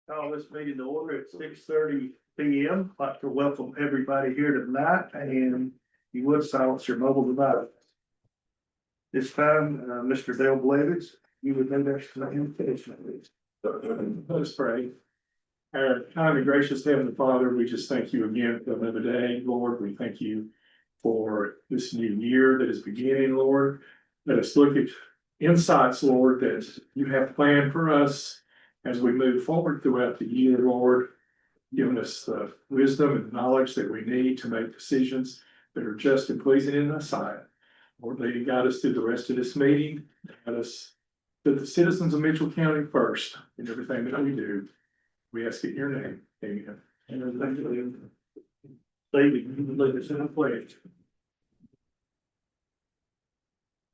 Call this meeting to order at 6:30 p.m. I'd like to welcome everybody here tonight, and you would silence your mobile device. This time, Mr. Dale Blevins, you would make that invitation, please. Let's pray. Our kind and gracious Heavenly Father, we just thank you again for another day, Lord. We thank you for this new year that is beginning, Lord. Let us look at insights, Lord, that you have planned for us as we move forward throughout the year, Lord, giving us the wisdom and knowledge that we need to make decisions that are just and pleasing in thy sight. Lord, lead and guide us through the rest of this meeting. Let us put the citizens of Mitchell County first in everything that we do. We ask it in your name. Amen. And thank you. David, you would lead us in a pledge.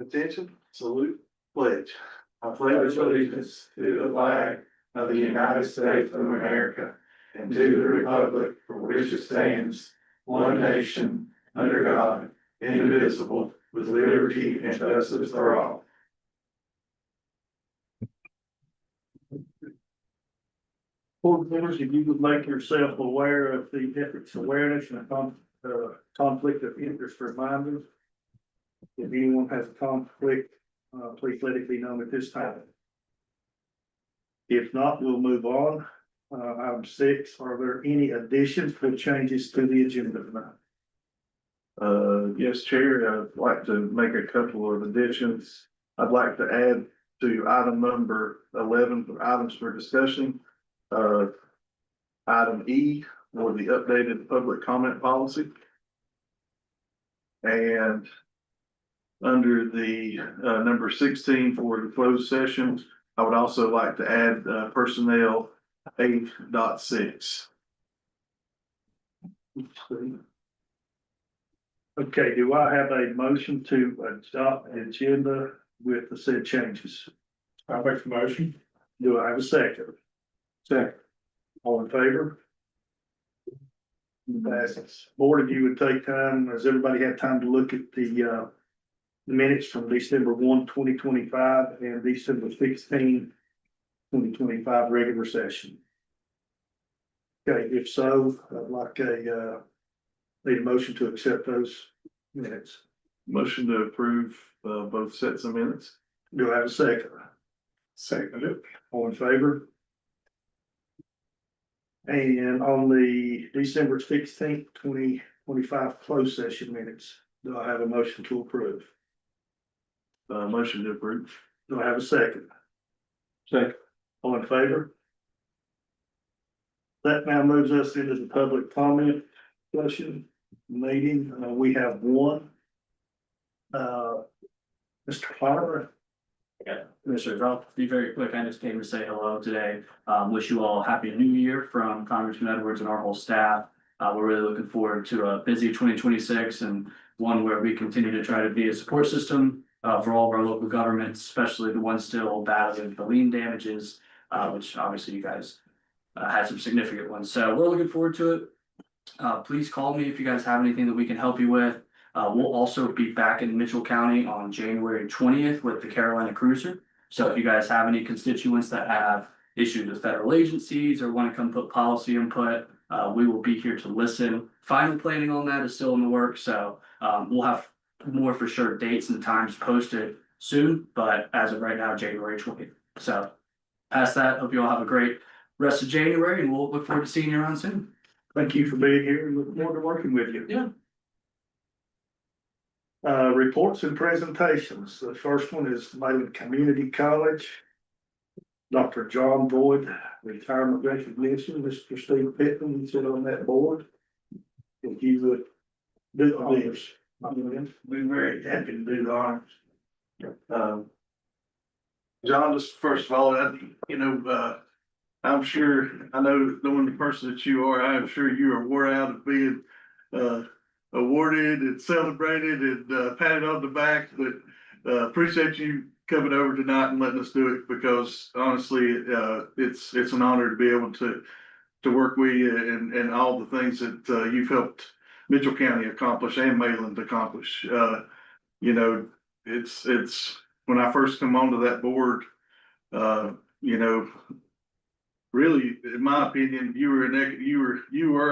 Attention, salute, pledge. I pledge allegiance to the flag of the United States of America and to the republic for which it stands, one nation, under God, indivisible, with liberty and justice for all. Board members, if you would make yourself aware of the ethics awareness and conflict of interest reminders. If anyone has a conflict, please let it be known at this time. If not, we'll move on. Item 6, are there any additions or changes to the agenda tonight? Yes, Chair, I'd like to make a couple of additions. I'd like to add to item number 11 for items for discussion. Item E for the updated public comment policy. And under the number 16 for the closed session, I would also like to add personnel 8.6. Okay, do I have a motion to adopt the agenda with the said changes? I'll make the motion. Do I have a second? Second. All in favor? Passes. Board, if you would take time, has everybody had time to look at the minutes from December 1, 2025 and December 16, 2025 regular session? Okay, if so, I'd like need a motion to accept those minutes. Motion to approve both sets of minutes. Do I have a second? Second. All in favor? And on the December 16th, 2025 closed session minutes, do I have a motion to approve? Motion to approve. Do I have a second? Second. All in favor? That now moves us into the public comment session meeting. We have one. Mr. Flower. Yeah, Commissioners, I'll be very quick. I just came to say hello today. Wish you all a happy new year from Congressman Edwards and our whole staff. We're really looking forward to a busy 2026 and one where we continue to try to be a support system for all of our local governments, especially the ones still battling the lien damages, which obviously you guys had some significant ones. So we're looking forward to it. Please call me if you guys have anything that we can help you with. We'll also be back in Mitchell County on January 20th with the Carolina Cruiser. So if you guys have any constituents that have issues with federal agencies or want to come put policy input, we will be here to listen. Final planning on that is still in the works. So we'll have more for sure dates and times posted soon. But as of right now, January 20th. So past that, hope you all have a great rest of January and we'll look forward to seeing you around soon. Thank you for being here and look forward to working with you. Yeah. Reports and presentations. The first one is Mayland Community College. Dr. John Boyd, retirement recognition. Mr. Steve Pittman, you sit on that board. If you would do the honors. We're very happy to do the honors. John, just first of all, I'm sure, I know knowing the person that you are, I am sure you are wore out of being awarded and celebrated and patted on the back, but appreciate you coming over tonight and letting us do it because honestly, it's an honor to be able to work with you and all the things that you've helped Mitchell County accomplish and Mayland accomplish. It's when I first come onto that board, really, in my opinion, you were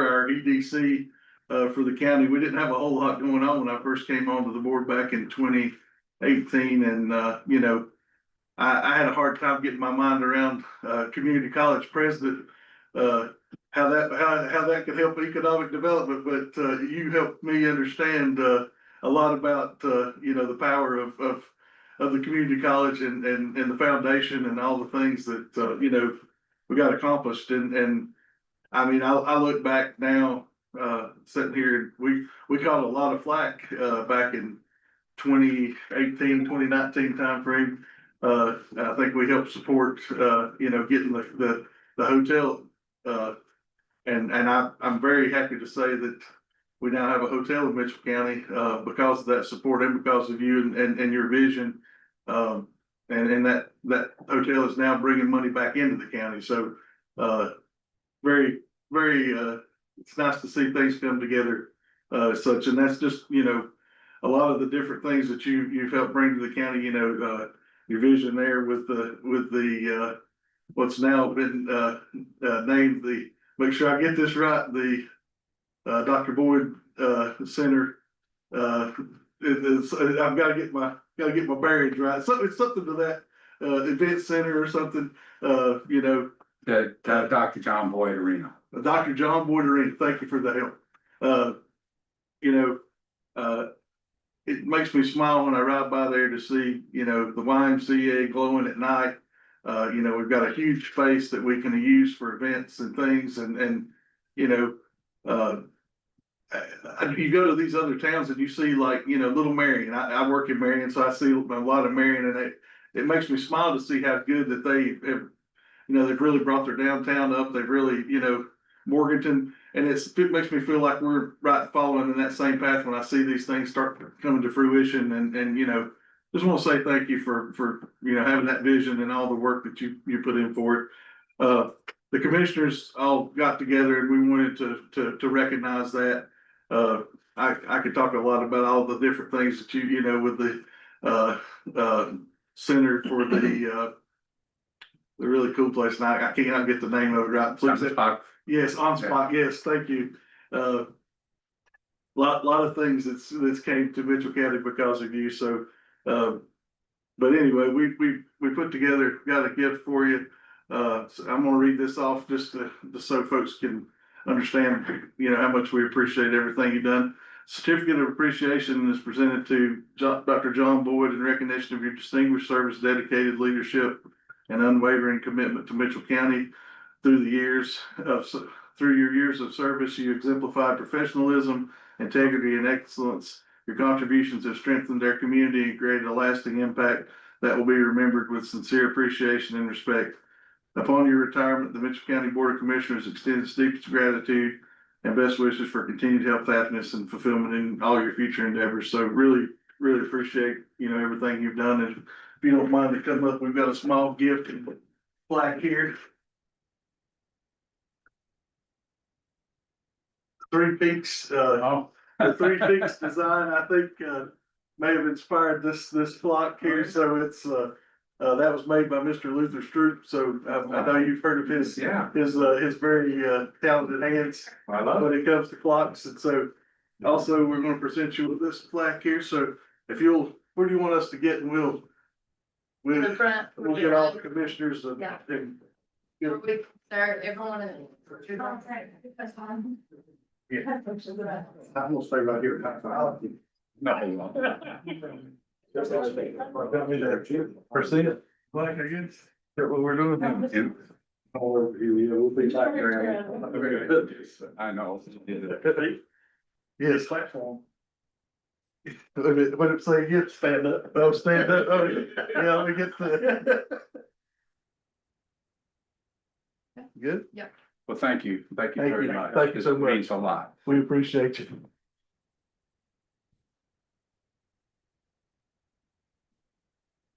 our EDC for the county. We didn't have a whole lot going on when I first came onto the board back in 2018, and you know, I had a hard time getting my mind around community college president, how that could help economic development. But you helped me understand a lot about you know, the power of the community college and the foundation and all the things that you know, we got accomplished. And I mean, I look back now, sitting here, we caught a lot of flack back in 2018, 2019 timeframe. I think we helped support, you know, getting the hotel. And I'm very happy to say that we now have a hotel in Mitchell County, because of that support and because of you and your vision. And that hotel is now bringing money back into the county. So, very, very, it's nice to see things come together, such, and that's just, you know, a lot of the different things that you've helped bring to the county, you know, your vision there with the what's now been named the, make sure I get this right, the Dr. Boyd Center. I've got to get my bearings right. It's something to that event center or something. You know, The Dr. John Boyd Arena. Dr. John Boyd Arena. Thank you for the help. You know, it makes me smile when I ride by there to see, you know, the YMCA glowing at night. You know, we've got a huge space that we can use for events and things, and you know, you go to these other towns and you see, like, you know, Little Marion. I work in Marion, so I see a lot of Marion, and it makes me smile to see how good that they have, you know, they've really brought their downtown up. They've really, you know, Morganton, and it makes me feel like we're right following in that same path when I see these things start coming to fruition. And you know, just want to say thank you for you know, having that vision and all the work that you put in for it. The commissioners all got together and we wanted to recognize that. I could talk a lot about all the different things that you know, with the center for the really cool place. And I can't get the name of it right. Please. Yes, on spot. Yes, thank you. Lot of things that's came to Mitchell County because of you. So, but anyway, we put together, got a gift for you. So I'm gonna read this off just so folks can understand, you know, how much we appreciate everything you've done. Certificate of appreciation is presented to Dr. John Boyd in recognition of your distinguished service, dedicated leadership, and unwavering commitment to Mitchell County. Through your years of service, you exemplified professionalism, integrity, and excellence. Your contributions have strengthened our community and created a lasting impact that will be remembered with sincere appreciation and respect. Upon your retirement, the Mitchell County Board of Commissioners extends deepest gratitude and best wishes for continued health, happiness, and fulfillment in all your future endeavors. So really, really appreciate, you know, everything you've done. And if you don't mind to come up, we've got a small gift and plaque here. Three Peaks, the Three Peaks design, I think, may have inspired this clock here. So it's that was made by Mr. Luther Stroop. So I know you've heard of his very talented hands when it comes to clocks. And so also we're going to present you with this plaque here. So if you'll, where do you want us to get? And we'll get all the commissioners and We start everyone in. Yeah. I'm gonna stay right here. Proceed. Like I guess. That's what we're doing. We'll be back there. I know. Yes, platform. What it say again? Stand up. Oh, stand up. Oh, yeah, let me get the. Good. Well, thank you. Thank you Thank very you. much. Thank you so It much. means a lot. We appreciate you.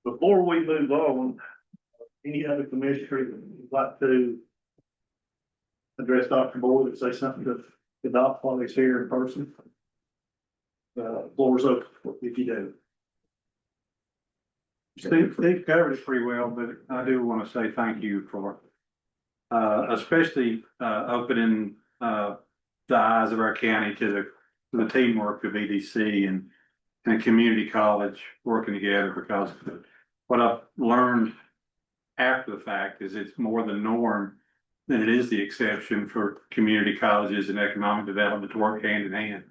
Before we move on, any other commissioner would like to address Dr. Boyd and say something to Doc while he's here in person? Floor's open if you do. Steve covered it pretty well, but I do want to say thank you for especially, opening, the eyes of our county to the teamwork of EDC and community college working together, because what I've learned after the fact is it's more the norm than it is the exception for community colleges and economic development to work hand in hand.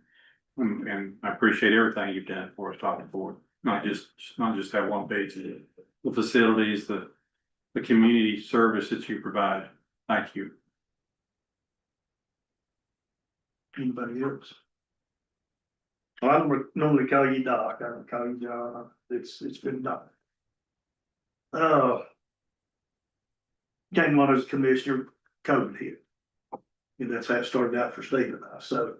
And I appreciate everything you've done for us talking forward, not just that one page, the facilities, the community service that you provide. Thank you. Anybody else? Well, I don't normally call you Doc, I don't call you John, it's been Doc. Came on as commissioner, COVID hit. And that's how it started out for Steve and I, so.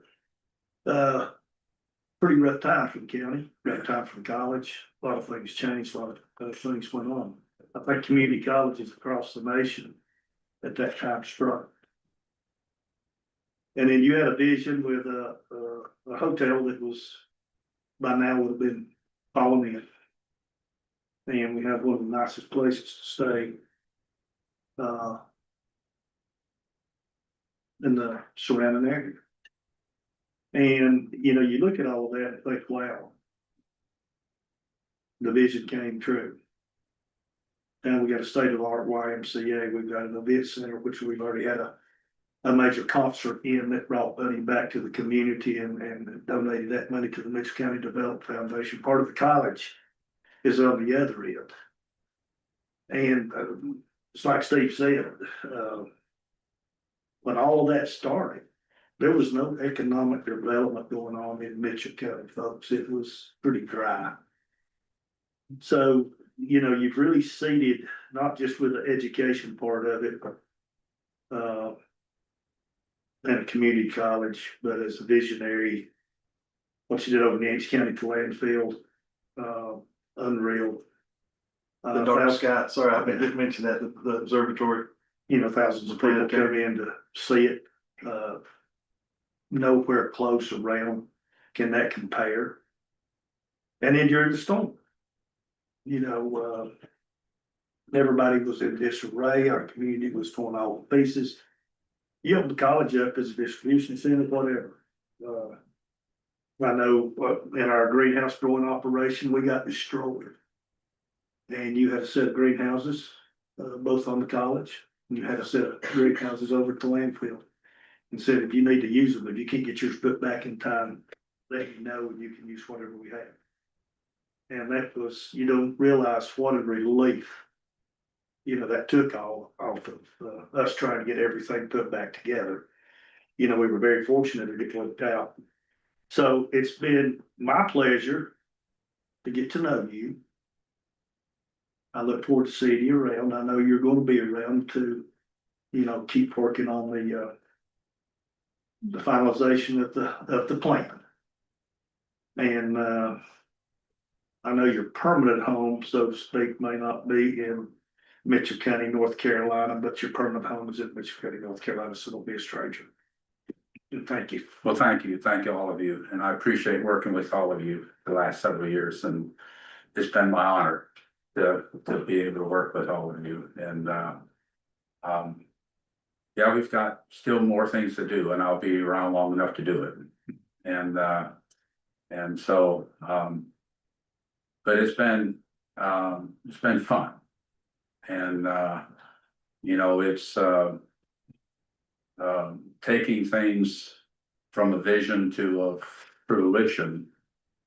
Pretty rough time for the county, rough time for the college, a lot of things changed, a lot of things went on. I think community colleges across the nation at that time struck. And then you had a vision with a hotel that was, by now would have been falling in. And we have one of the nicest places to stay. In the surrounding area. And, you know, you look at all of that and think, wow. The vision came true. And we got a state-of-the-art YMCA, we've got an event center, which we've already had a major concert in that brought money back to the community and donated that money to the Mitchell County Development Foundation. Part of the college is on the other end. And it's like Steve said, when all of that started, there was no economic development going on in Mitchell County, folks. It was pretty dry. So, you know, you've really seeded, not just with the education part of it, and a community college, but as a visionary, what you did over in Yankton County to landfill, unreal. The dark sky, sorry, I didn't mention that, the observatory. You know, thousands of people come in to see it, nowhere close around can that compare. And then during the storm, you know, everybody was in disarray, our community was torn all to pieces. You open the college up as a distribution center, whatever. I know in our greenhouse growing operation, we got destroyed. And you had a set of greenhouses, both on the college, and you had a set of greenhouses over at the landfill. And said, if you need to use them, if you can't get yours put back in time, let me know and you can use whatever we have. And that was, you don't realize what a relief, you know, that took all off of us trying to get everything put back together. You know, we were very fortunate to get worked out. So it's been my pleasure to get to know you. I look forward to seeing you around. I know you're going to be around to, you know, keep working on the finalization of the plan. And I know your permanent home, so to speak, may not be in Mitchell County, North Carolina, but your permanent home is in Mitchell County, North Carolina, so don't be a stranger. And thank you. Well, thank you all of you, and I appreciate working with all of you the last several years, and it's been my honor to be able to work with all of you. And yeah, we've got still more things to do, and I'll be around long enough to do it. And so, but it's been fun, and you know, it's taking things from a vision to a fruition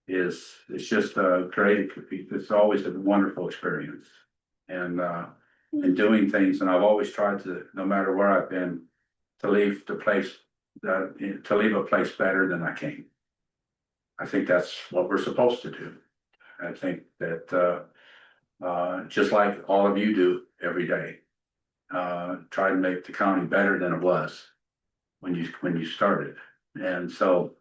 it's just a great, it's always a wonderful experience. And doing things, and I've always tried to, no matter where I've been, to leave the place, to leave a place better than I came. I think that's what we're supposed to do. I think that just like all of you do every day, try to make the county better than it was when you started. And so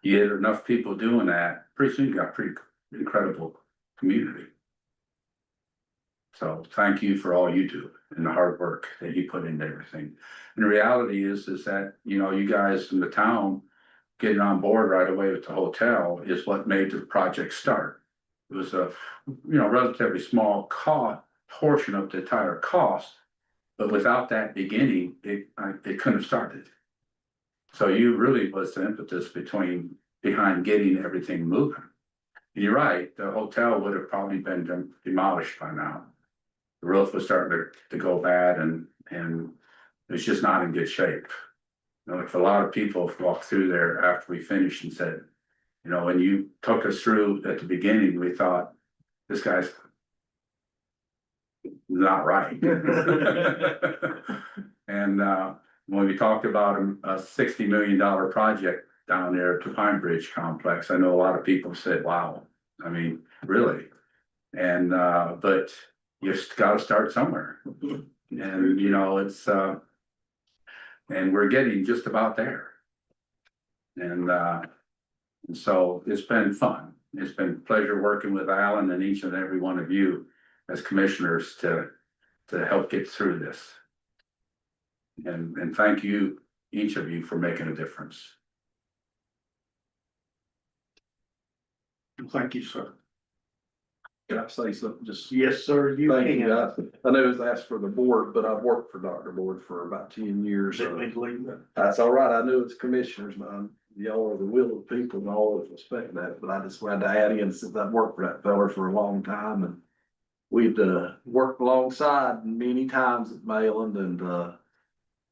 you get enough people doing that, pretty soon you got a pretty incredible community. So thank you for all you do and the hard work that you put into everything. And the reality is that, you know, you guys in the town getting on board right away with the hotel is what made the project start. It was a, you know, relatively small portion of the entire cost, But without that beginning, it couldn't have started. So you really was the impetus behind getting everything moving. And you're right, the hotel would have probably been demolished by now. The roof was starting to go bad and it's just not in good shape. You know, if a lot of people walked through there after we finished and said, you know, when you took us through at the beginning, we thought, this guy's not right. And when we talked about a $60 million project down there at the Pine Bridge complex, I know a lot of people said, wow, I mean, really? And but you just gotta start somewhere. And you know, it's and we're getting just about there. And so it's been fun. It's been a pleasure working with Alan and each and every one of you as commissioners to help get through this. And thank you, each of you, for making a difference. Thank you, sir. Can I say something? Just Yes, sir, you thank you. can. I know it was asked for the board, but I've worked for Dr. Board for about 10 years. Didn't mean to leave that. That's all right. I knew it's commissioners, man. Y'all are the will of the people and I always respect that, but I just wanted to add in since I've worked for that fella for a long time and we've worked alongside many times at Mayland and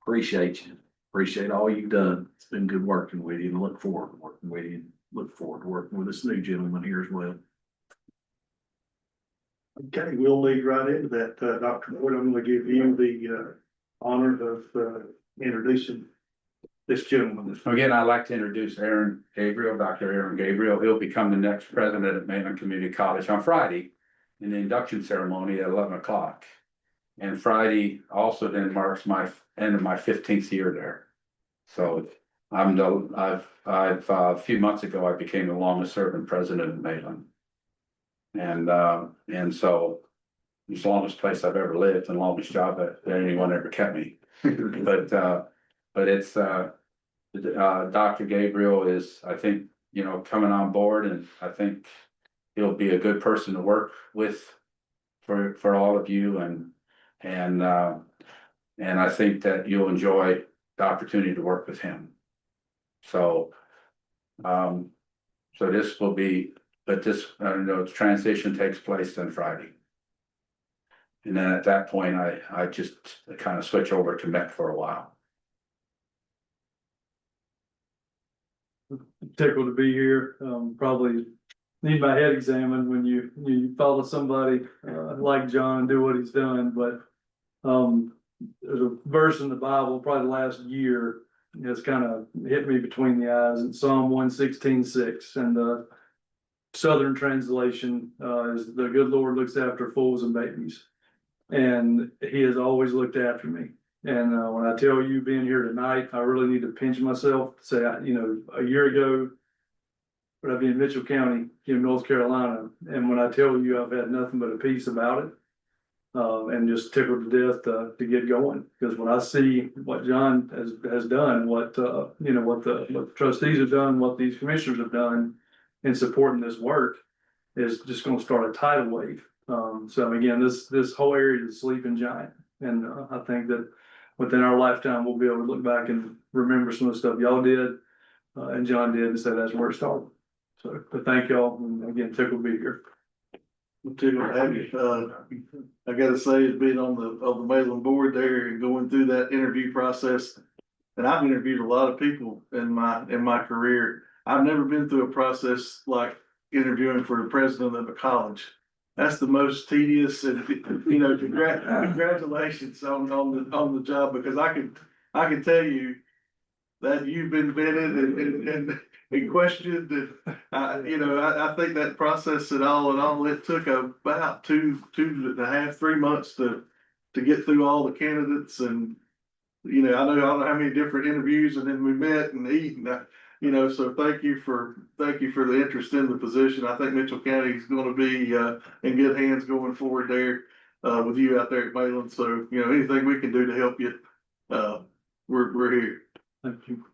appreciate you. Appreciate all you've done. It's been good working with you and look forward to working with you and look forward to working with this new gentleman here as well. Okay, we'll lead right into that, Dr. Boyd. I'm gonna give you the honor of introducing this gentleman. Again, I'd like to introduce Dr. Aaron Gabriel. He'll become the next president at Mainland Community College on Friday in the induction ceremony at 11 o'clock. And Friday also then marks my end of my 15th year there. So a few months ago, I became the longest serving president of Mainland. And so it's the longest place I've ever lived and longest job that anyone ever kept me. But it's Dr. Gabriel is, I think, you know, coming on board, and I think he'll be a good person to work with for all of you, and I think that you'll enjoy the opportunity to work with him. So this will be, but this, transition takes place then Friday. And then at that point, I just kind of switch over to Met for a while. Tickled to be here. Probably need my head examined when you follow somebody like John and do what he's done. But there's a verse in the Bible, probably the last year, has kind of hit me between the eyes. It's Psalm 116:6, and the Southern translation is, "The good Lord looks after fools and babies," and He has always looked after me. And when I tell you being here tonight, I really need to pinch myself, say, you know, a year ago, but I'd be in Mitchell County, North Carolina. And when I tell you I've had nothing but a peace about it, and just tickled to death to get going. Because when I see what John has done, what the trustees have done, what these commissioners have done in supporting this work, is just going to start a tidal wave. So again, this whole area is a sleeping giant. And I think that within our lifetime, we'll be able to look back and remember some of the stuff y'all did, and John did, and say that's where it started. So, but thank y'all, and again, tickled to be here. Too happy. I gotta say, it's being on the Mayland board there and going through that interview process. And I've interviewed a lot of people in my career. I've never been through a process like interviewing for the president of a college. That's the most tedious, and congratulations on the job, because I can tell you that you've been vetted and questioned, and I think that process it took about two and a half, 3 months to get through all the candidates, and I don't know how many different interviews, and then we met and eat, and so thank you for the interest in the position. I think Mitchell County is going to be in good hands going forward there with you out there at Mayland. So anything we can do to help you, we're here. Thank you.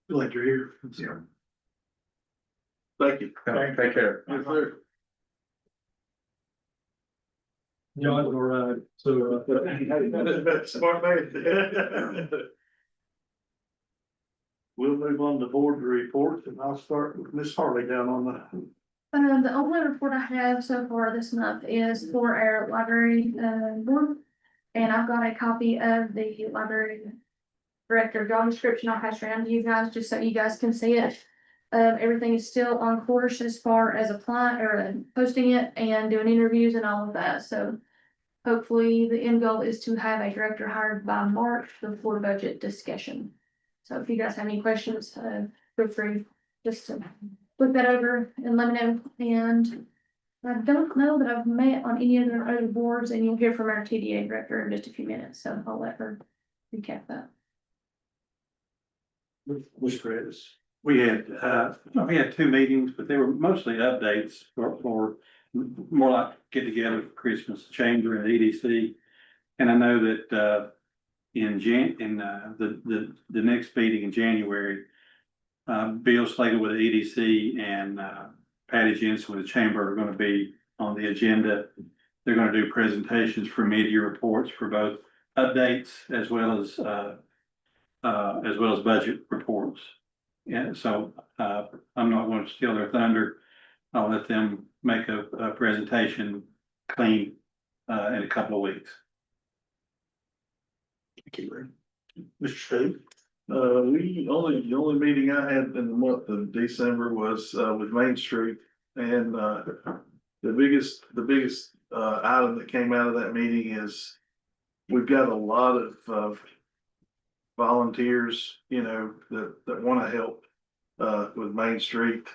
Glad you're here. Yeah. Thank you. Take care. Yes, sir. John's all right, so, Smart man. We'll move on to board reports, and I'll start with Miss Harley down on The only report I have so far this month is for our library, board. And I've got a copy of the library director job description I'll pass around to you guys, just so you guys can see it. Everything is still on course as far as applying or posting it and doing interviews and all of that, so. Hopefully, the end goal is to have a director hired by March before the budget discussion. So if you guys have any questions, feel free just to look that over and let me know. And I don't know that I've met on any of their other boards, and you'll hear from our TDA director in just a few minutes, so I'll let her recap that. Miss Chris. We had two meetings, but they were mostly updates for more like get together for Christmas, Chamber and EDC. And I know that, the next meeting in January, Bill Slater with the EDC and, Patty Jensen with the Chamber are gonna be on the agenda. They're gonna do presentations for mid-year reports for both updates as well as budget reports. And so, I'm not going to steal their thunder. I'll let them make a presentation clean, in a couple of weeks. Thank you, Ray. Mr. Steve. The only meeting I had in the month of December was, with Main Street. And, the biggest item that came out of that meeting is we've got a lot of volunteers, you know, that want to help, with Main Street.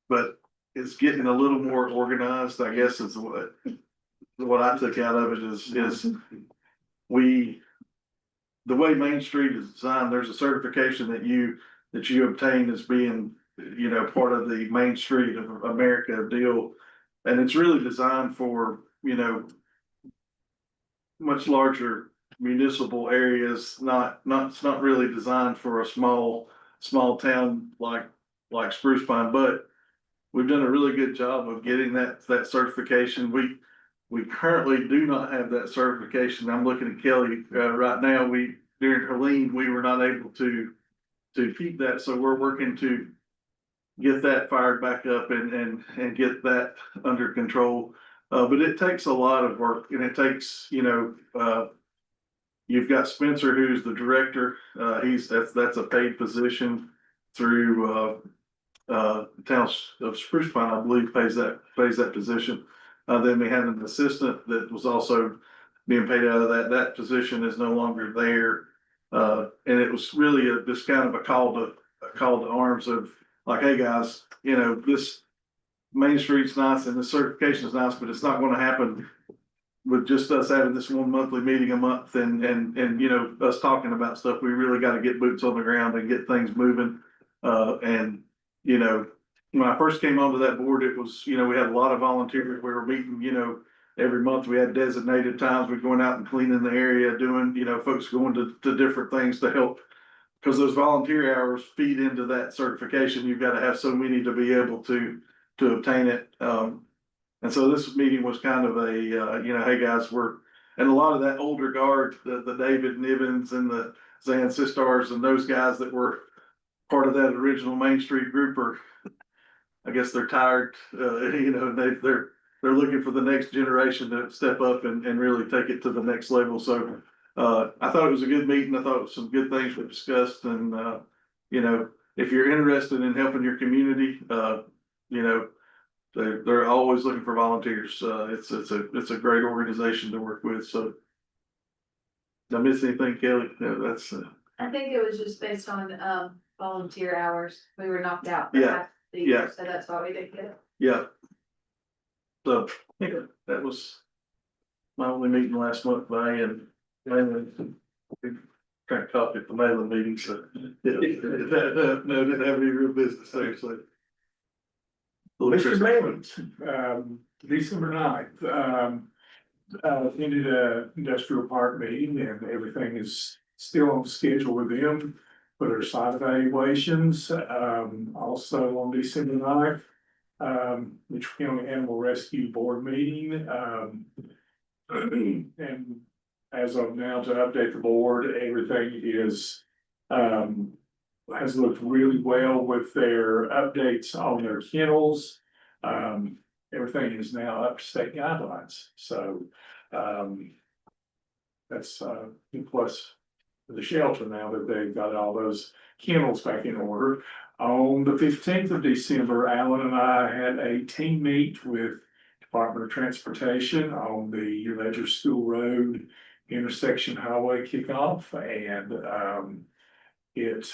But it's getting a little more organized, I guess, is what I took out of it is the way Main Street is designed, there's a certification that you obtain as being, you know, part of the Main Street of America deal. And it's really designed for, you know, much larger municipal areas, it's not really designed for a small town like Spruce Pine, but we've done a really good job of getting that certification. We currently do not have that certification. I'm looking at Kelly, right now. During Helene, we were not able to keep that, so we're working to get that fired back up and get that under control. But it takes a lot of work, and it takes, you know, you've got Spencer, who's the director. That's a paid position through, the town of Spruce Pine, I believe, pays that position. Then we had an assistant that was also being paid out of that position is no longer there. And it was really just kind of a call to arms of like, hey guys, you know, this Main Street's nice and the certification is nice, but it's not gonna happen with just us having this one monthly meeting a month and you know, us talking about stuff. We really got to get boots on the ground and get things moving. And you know, when I first came onto that board, it was, you know, we had a lot of volunteers. We were meeting, you know, every month. We had designated times. We're going out and cleaning the area, doing, you know, folks going to different things to help. Because those volunteer hours feed into that certification. You've got to have so many to be able to obtain it. And so this meeting was kind of a, you know, hey guys, and a lot of that older guard, the David Nivens and the Zan Sistars and those guys that were part of that original Main Street group I guess they're tired, you know, they're looking for the next generation to step up and really take it to the next level. So, I thought it was a good meeting. I thought it was some good things were discussed and, you know, if you're interested in helping your community, you know, they're always looking for volunteers. It's a great organization to work with. So did I miss anything, Kelly? No, that's, I think it was just based on volunteer hours. We were knocked out for Yeah, half the yeah. year, so that's why we didn't get it. yeah. So that was my only meeting last month, and mainly drank coffee at the mailing meeting, so. No, didn't have any real business there, so. Mr. Bevins. December 9th, ended a industrial park meeting and everything is still on schedule with them for their site evaluations. Also on December 9th, Mitchell County Animal Rescue Board meeting, and as of now, to update the board, everything is, has looked really well with their updates on their kennels. Everything is now up to state guidelines, so, that's, plus the shelter now that they've got all those kennels back in order. On the 15th of December, Alan and I had a team meet with Department of Transportation on the Ledger School Road intersection highway kickoff, and it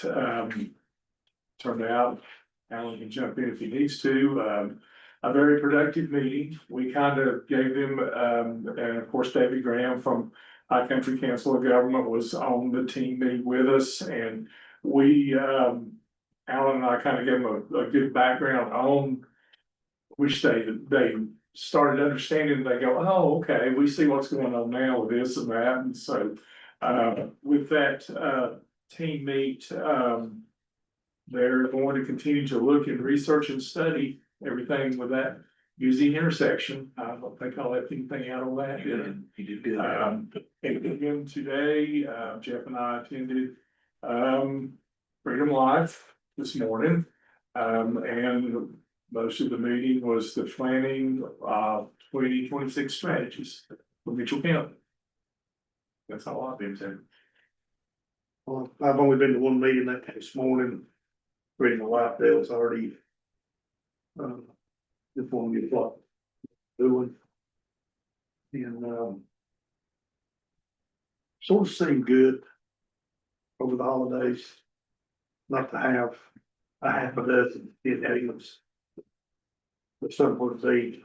turned out, Alan can jump in if he needs to, a very productive meeting. We kind of gave them, and of course, David Graham from High Country Council of Government was on the team meeting with us, and we, Alan and I kind of gave them a good background on which they started understanding. They go, oh, okay, we see what's going on now with this and that. And so, with that, team meet, they're going to continue to look and research and study everything with that UZ intersection. I don't think I left anything out on that, did I? You did good. And again, today, Jeff and I attended, Freedom Life this morning. And most of the meeting was the planning, 2026 strategies for Mitchell County. That's all I've been to. Well, I've only been to one meeting that this morning. Reading the life there was already. Informed me what doing. And, sort of seemed good over the holidays. Not to have a half a dozen in items. But some would be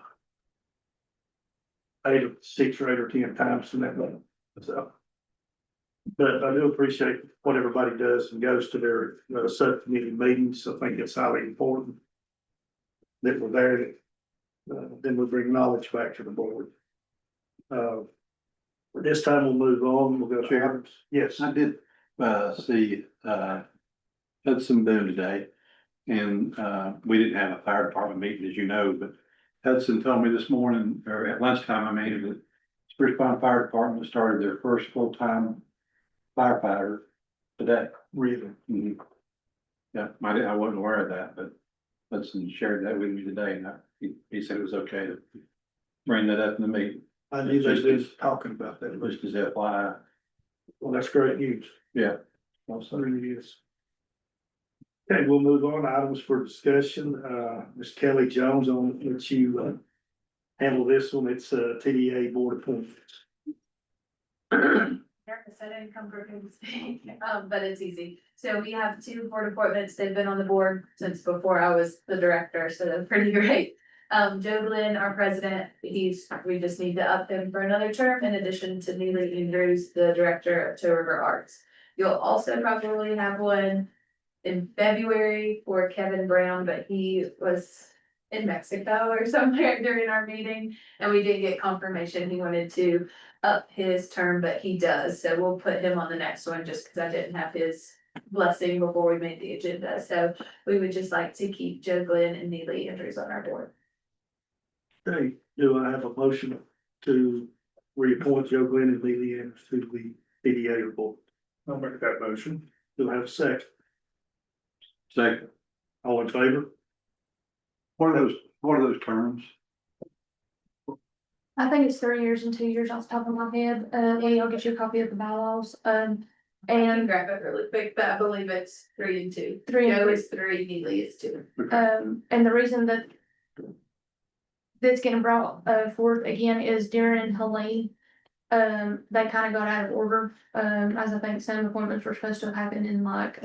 6 or 8 or 10 times in that one, so. But I do appreciate what everybody does and goes to their subcommittee meetings. I think it's highly important that we're there. Then we bring knowledge back to the board. This time we'll move on. We'll go to items. Yes. I did, see, Hudson Boone today. And, we didn't have a fire department meeting, as you know, but Hudson told me this morning, or at lunchtime, I made it, Spruce Pine Fire Department started their first full-time firefighter today. Really. Mhm. Yeah, I wasn't aware of that, but Hudson shared that with me today, and he said it was okay to bring that up in the meeting, I knew they was talking about that. just as FYI. Well, that's great news. Yeah. Also, really is. Okay, we'll move on. Items for discussion. Ms. Kelly Jones, I'll let you handle this one. It's TDA board appointments. America said I didn't come prepared to speak, but it's easy. So we have 2 board appointments. They've been on the board since before I was the director, so they're pretty great. Joe Glenn, our president, we just need to up him for another term in addition to Neely Andrews, the director of Toe River Arts. You'll also probably have one in February for Kevin Brown, but he was in Mexico or somewhere during our meeting. And we did get confirmation he wanted to up his term, but he does. So we'll put him on the next one just because I didn't have his blessing before we made the agenda. So we would just like to keep Joe Glenn and Neely Andrews on our board. Okay, do I have a motion to reappoint Joe Glenn and Lee Andrews to the TDA board? I'll make that motion. Do I have a second? Second, All in favor? what are those terms? I think it's 3 years and 2 years off the top of my head. Lee, I'll get you a copy of the bylaws. I can And, grab it really quick, but I believe it's 3 and 2. 3 and Joe 2. is 3, Neely is 2. and the reason that that's getting brought forth again is during Helene. They kind of got out of order, as I think some appointments were supposed to have happened in like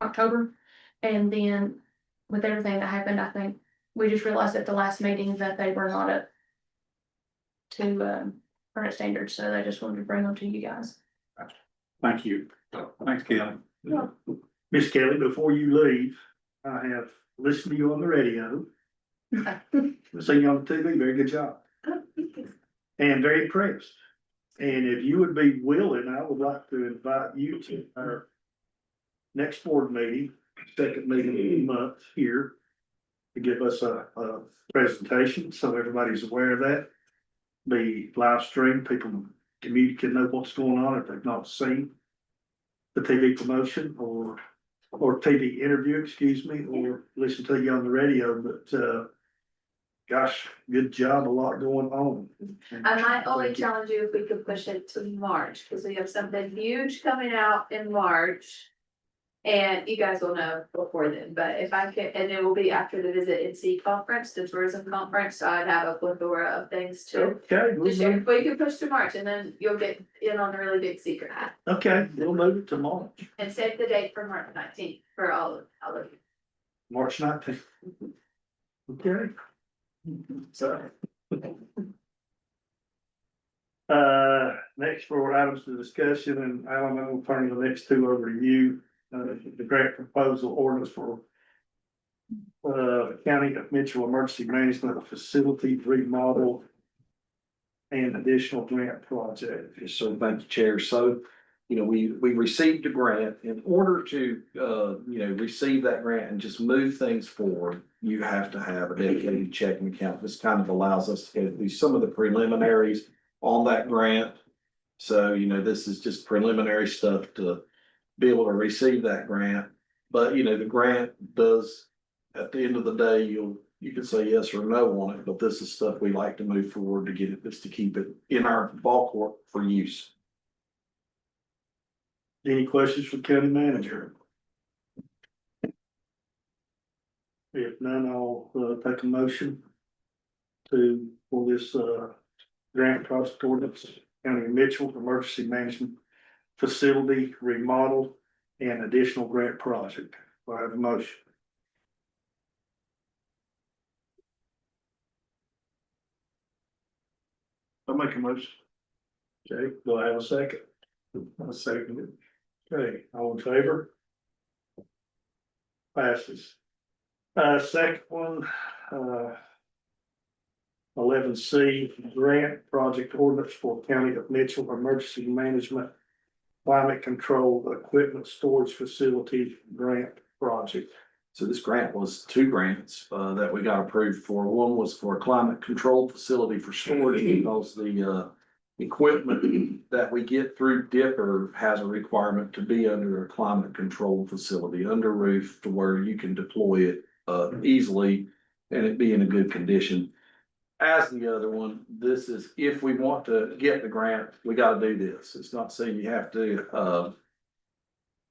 October. And then with everything that happened, I think we just realized at the last meeting that they were not up to current standards, so they just wanted to bring them to you guys. Thank you. Thanks, Kelly. Miss Kelly, before you leave, I have listened to you on the radio. Seen you on the TV, very good job. And very impressed. And if you would be willing, I would like to invite you to our next board meeting, second meeting of the month here. to give us a presentation, so everybody's aware of that. Be live streamed, people, community can know what's going on if they've not seen the TV promotion or TV interview, excuse me, or listen to you on the radio, but, gosh, good job, a lot going on. I might only challenge you if we could push it to March, because we have something huge coming out in March. And you guys will know before then, but if I could, and it will be after the Visit NC conference, the tourism conference, so I'd have a plethora of things to. Okay, To share, but you can push to March and then you'll get in on the really big secret okay, we'll move it to March, and save the date for March 19th for all of you. March 19th. Okay. So. Next for items of discussion, and Alan, I'm gonna turn the next two over to you. The grant proposal ordinance for County of Mitchell Emergency Management Facility remodel and additional grant project. Yes, sir. Thank you, Chair. So, we received a grant. In order to, receive that grant and just move things forward, you have to have a dedicated checking account. This kind of allows us to go through some of the preliminaries on that grant. So, this is just preliminary stuff to be able to receive that grant. But, the grant does, at the end of the day, you can say yes or no on it, but this is stuff we like to move forward to get it, just to keep it in our ballpark for use. Any questions for county manager? If none, I'll take a motion for this grant project ordinance, County of Mitchell Emergency Management Facility remodel and additional grant project. Do I have a motion? I'll make a motion. Okay, do I have a second? I'll second it. Okay, all in favor? Passes. Second one, 11C, grant project ordinance for County of Mitchell Emergency Management Climate Control Equipment Storage Facility Grant Project. So this grant was two grants that we got approved for. One was for a climate control facility for storage, because the equipment that we get through Dipper has a requirement to be under a climate control facility, under roof, to where you can deploy it easily and it be in a good condition. As the other one, this is if we want to get the grant, we got to do this. It's not saying you have to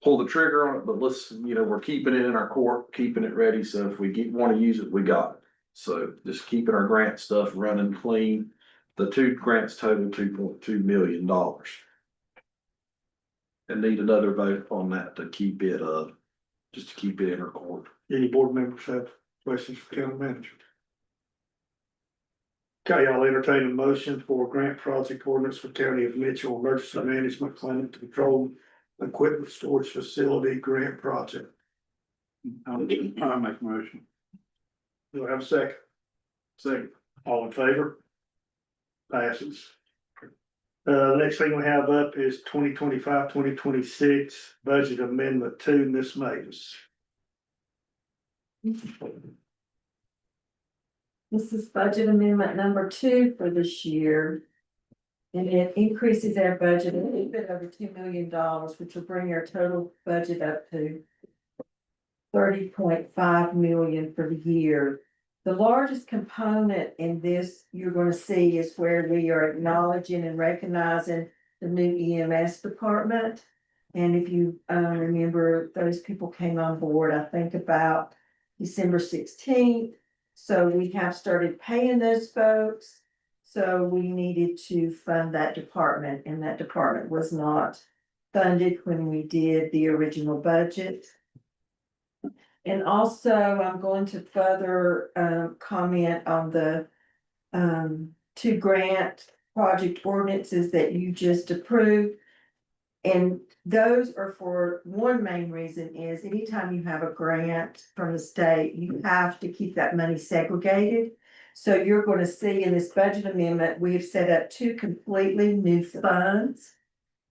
pull the trigger on it, but we're keeping it in our court, keeping it ready. So if we want to use it, we got it. So just keeping our grant stuff running clean. The two grants total $2.2 million. And need another vote on that to keep it just to keep it in our court. Any board members have questions for county manager? Okay, I'll entertain a motion for grant project ordinance for County of Mitchell Emergency Management Climate Control Equipment Storage Facility Grant Project. I'll make a motion. Do I have a second? Second. All in favor? Passes. Next thing we have up is 2025-2026 budget amendment 2, Ms. Mavis. This is budget amendment number 2 for this year. And it increases our budget a little bit over $2 million, which will bring our total budget up to $30.5 million for the year. The largest component in this you're going to see is where we are acknowledging and recognizing the new EMS department. And if you remember, those people came on board, I think about December 16th. So we have started paying those folks. So we needed to fund that department, and that department was not funded when we did the original budget. And also, I'm going to further comment on the 2 grant project ordinances that you just approved. And those are for one main reason is anytime you have a grant from the state, you have to keep that money segregated. So you're going to see in this budget amendment, we have set up 2 completely new funds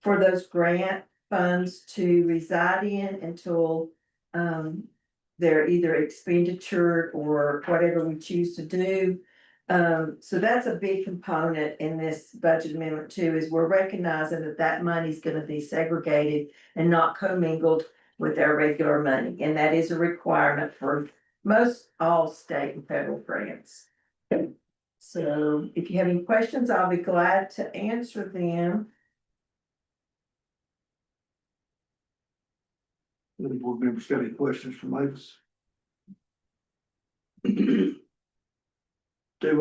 for those grant funds to reside in until they're either expenditure or whatever we choose to do. So that's a big component in this budget amendment too, is we're recognizing that that money's gonna be segregated and not commingled with our regular money, and that is a requirement for most all state and federal grants. So if you have any questions, I'll be glad to answer them. Any board members got any questions for Mavis? Do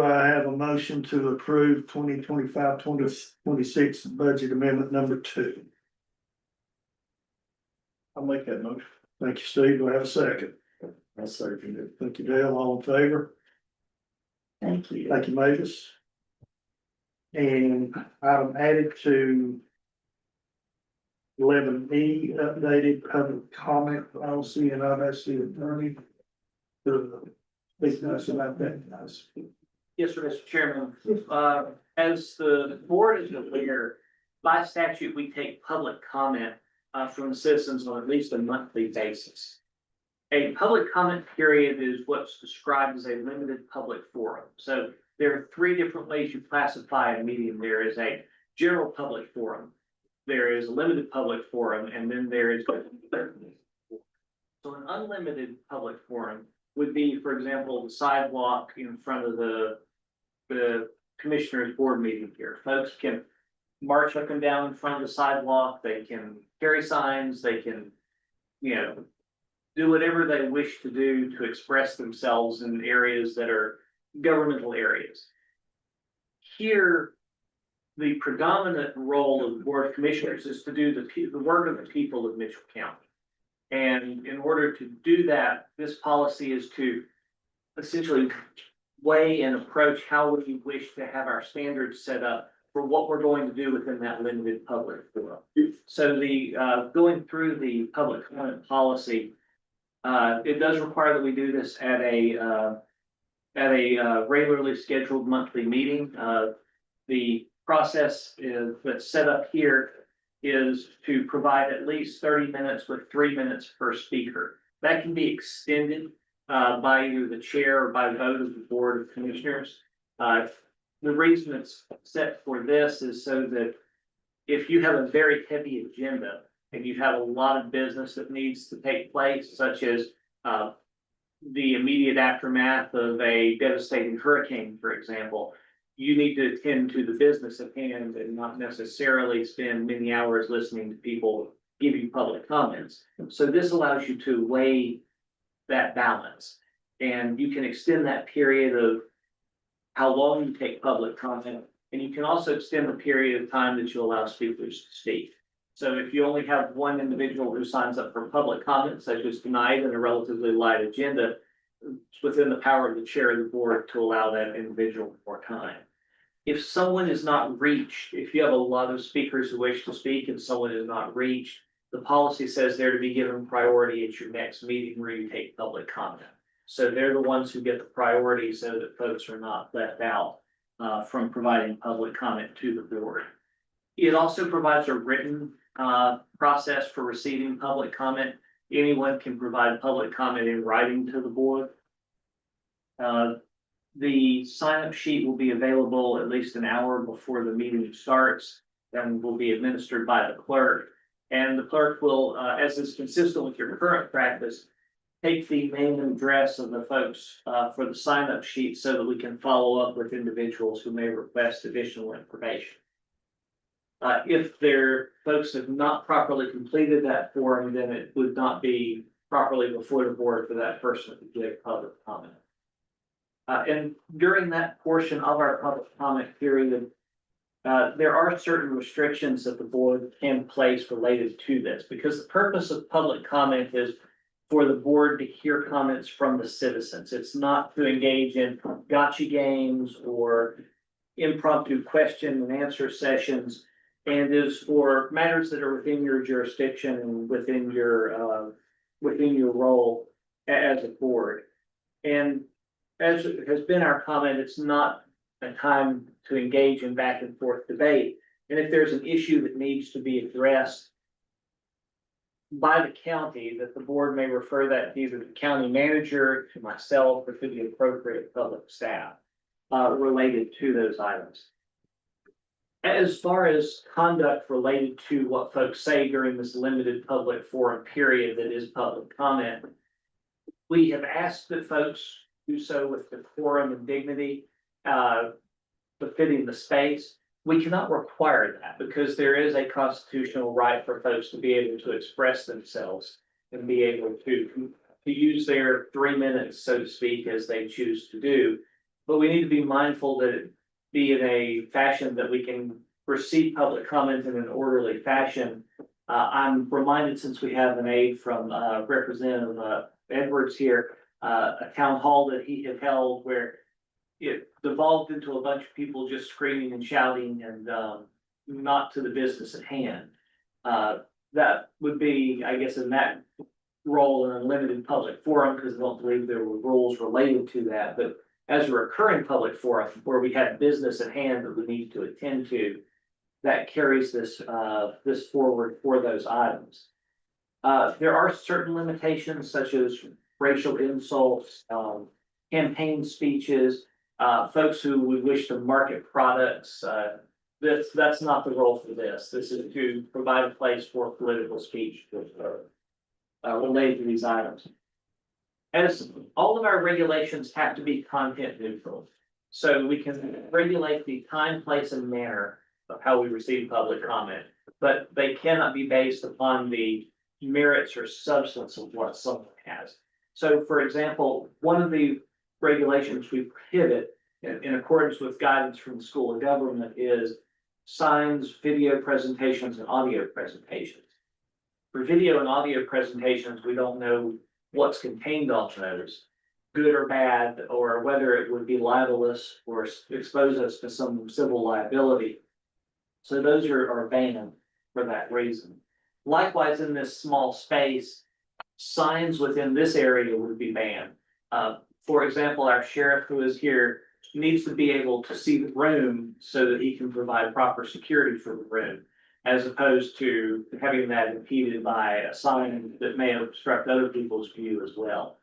I have a motion to approve 2025-2026 budget amendment number 2? I'll make that motion. Thank you, Steve. Do I have a second? I'll second it. Thank you, Dale. All in favor? Thank you. Thank you, Mavis. And item added to 11E, updated public comment policy, and I've asked the attorney to speak to us about that, guys. Yes, sir, Mr. Chairman. As the board is aware, by statute, we take public comment from the citizens on at least a monthly basis. A public comment period is what's described as a limited public forum. So there are 3 different ways you classify a meeting. There is a general public forum, there is a limited public forum, and then there is. So an unlimited public forum would be, for example, the sidewalk in front of the commissioners board meeting here. Folks can march up and down in front of the sidewalk, they can carry signs, they can, do whatever they wish to do to express themselves in areas that are governmental areas. Here, the predominant role of the Board of Commissioners is to do the work of the people of Mitchell County. And in order to do that, this policy is to essentially weigh and approach how we wish to have our standards set up for what we're going to do within that limited public forum. So going through the public comment policy, it does require that we do this at a regularly scheduled monthly meeting. The process that's set up here is to provide at least 30 minutes with 3 minutes per speaker. That can be extended by either the chair or by vote of the Board of Commissioners. The reason it's set for this is so that if you have a very heavy agenda and you have a lot of business that needs to take place, such as the immediate aftermath of a devastating hurricane, for example, you need to attend to the business at hand and not necessarily spend many hours listening to people give you public comments. So this allows you to weigh that balance, and you can extend that period of how long you take public comment, and you can also extend the period of time that you allow speakers to speak. So if you only have one individual who signs up for public comment, such as tonight, in a relatively light agenda, it's within the power of the chair of the board to allow that individual more time. If someone is not reached, if you have a lot of speakers who wish to speak and someone is not reached, the policy says they're to be given priority at your next meeting where you take public comment. So they're the ones who get the priority so that folks are not left out from providing public comment to the board. It also provides a written process for receiving public comment. Anyone can provide public comment in writing to the board. The sign-up sheet will be available at least an hour before the meeting starts and will be administered by the clerk. And the clerk will, as is consistent with your current practice, take the name and address of the folks for the sign-up sheet so that we can follow up with individuals who may request additional information. If their folks have not properly completed that form, then it would not be properly before the board for that person to give public comment. And during that portion of our public comment period, there are certain restrictions that the board can place related to this, because the purpose of public comment is for the board to hear comments from the citizens. It's not to engage in gotcha games or impromptu question and answer sessions, and is for matters that are within your jurisdiction and within your role as a board. And as it has been our comment, it's not a time to engage in back and forth debate. And if there's an issue that needs to be addressed, by the county, that the board may refer that to either the county manager, to myself, or to the appropriate public staff related to those items. As far as conduct related to what folks say during this limited public forum period that is public comment, we have asked that folks do so with decorum and dignity, befitting the space. We cannot require that because there is a constitutional right for folks to be able to express themselves and be able to use their 3 minutes, so to speak, as they choose to do. But we need to be mindful that it be in a fashion that we can receive public comment in an orderly fashion. I'm reminded, since we have an aide from Representative Edwards here, a town hall that he had held where it devolved into a bunch of people just screaming and shouting and not to the business at hand. That would be, I guess, in that role in a limited public forum, because I don't believe there were rules related to that. But as a recurring public forum where we had business at hand that we need to attend to, that carries this this forward for those items. There are certain limitations such as racial insults, campaign speeches, folks who would wish to market products. That's not the role for this. This is to provide a place for political speech related to these items. As all of our regulations have to be content neutral, so we can regulate the time, place, and manner of how we receive public comment, but they cannot be based upon the merits or substance of what someone has. So, for example, one of the regulations we prohibit in accordance with guidance from the School of Government is signs, video presentations, and audio presentations. For video and audio presentations, we don't know what's contained on those, good or bad, or whether it would be libelous or expose us to some civil liability. So those are banned for that reason. Likewise, in this small space, signs within this area would be banned. For example, our sheriff who is here needs to be able to see the room so that he can provide proper security for the room, as opposed to having that impeded by a sign that may obstruct other people's view as well.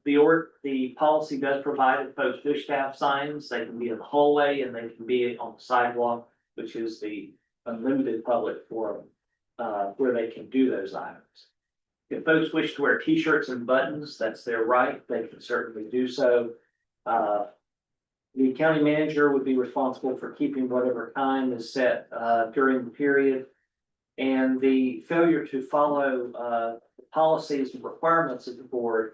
The policy does provide if folks wish to have signs, they can be in the hallway and they can be on the sidewalk, which is the unlimited public forum, where they can do those items. If folks wish to wear t-shirts and buttons, that's their right, they can certainly do so. The county manager would be responsible for keeping whatever time is set during the period. And the failure to follow the policies and requirements of the board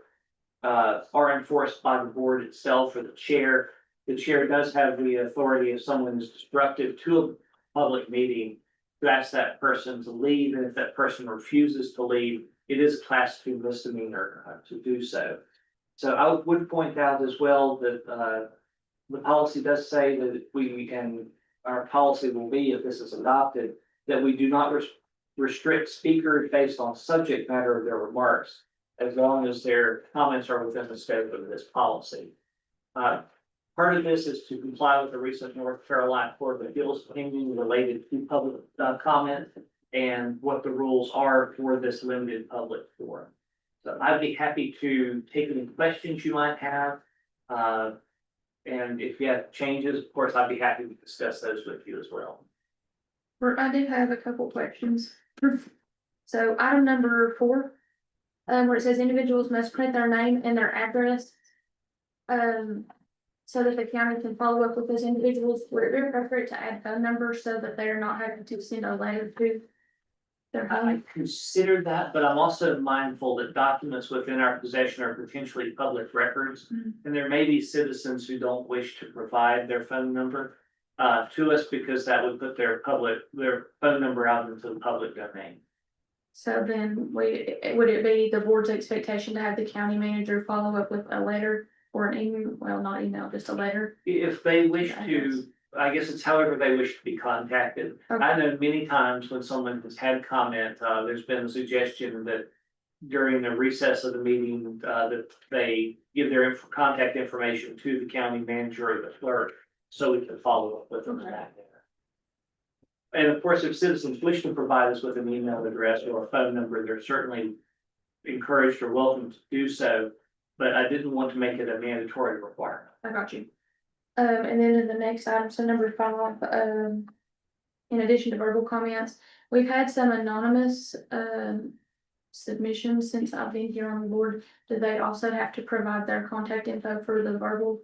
are enforced by the board itself or the chair. The chair does have the authority if someone is disruptive to a public meeting to ask that person to leave, and if that person refuses to leave, it is a class 2 misdemeanor to do so. So I would point out as well that the policy does say that we can, our policy will be, if this is adopted, that we do not restrict speakers based on subject matter of their remarks, as long as their comments are within the scope of this policy. Part of this is to comply with the recent North Carolina Court of Appeals opinion related to public comment and what the rules are for this limited public forum. So I'd be happy to take any questions you might have. And if you have changes, of course, I'd be happy to discuss those with you as well. I do have a couple questions. So item number 4, where it says individuals must print their name and their address. So that the county can follow up with those individuals, would it be appropriate to add phone numbers so that they're not having to send a letter to their I home? consider that, but I'm also mindful that documents within our possession are potentially public records. And there may be citizens who don't wish to provide their phone number to us because that would put their phone number out into the public domain. So then would it be the board's expectation to have the county manager follow up with a letter or an email? Well, not email, just a letter. If they wish to, I guess it's however they wish to be contacted. Okay. I know many times when someone has had comment, there's been a suggestion that during the recess of the meeting, that they give their contact information to the county manager or the clerk, so we can follow up with them. Okay. And of course, if citizens wish to provide us with an email address or a phone number, they're certainly encouraged or welcome to do so. But I didn't want to make it a mandatory requirement. I got you. And then in the next item, so number 5, in addition to verbal comments, we've had some anonymous, submissions since I've been here on the board. Do they also have to provide their contact info for the verbal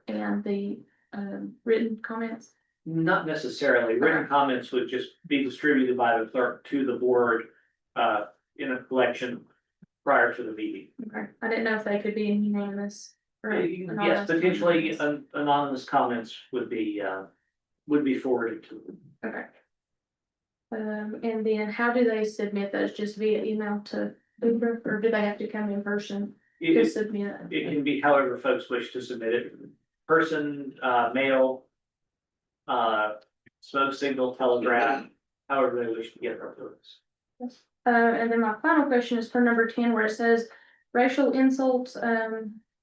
and the, written comments? Not necessarily. Written comments would just be distributed by the clerk to the board, in a collection prior to the meeting. Okay, I didn't know if they could be anonymous. Or Yes, anonymous potentially comments. anonymous comments would be forwarded to them. Okay. And then how do they submit those? Just via email to Uber, or do they have to come in person to It, submit? it can be however folks wish to submit it. Person, mail, smoke signal, telegraph, however they wish to get their service. And then my final question is for number 10, where it says racial insults.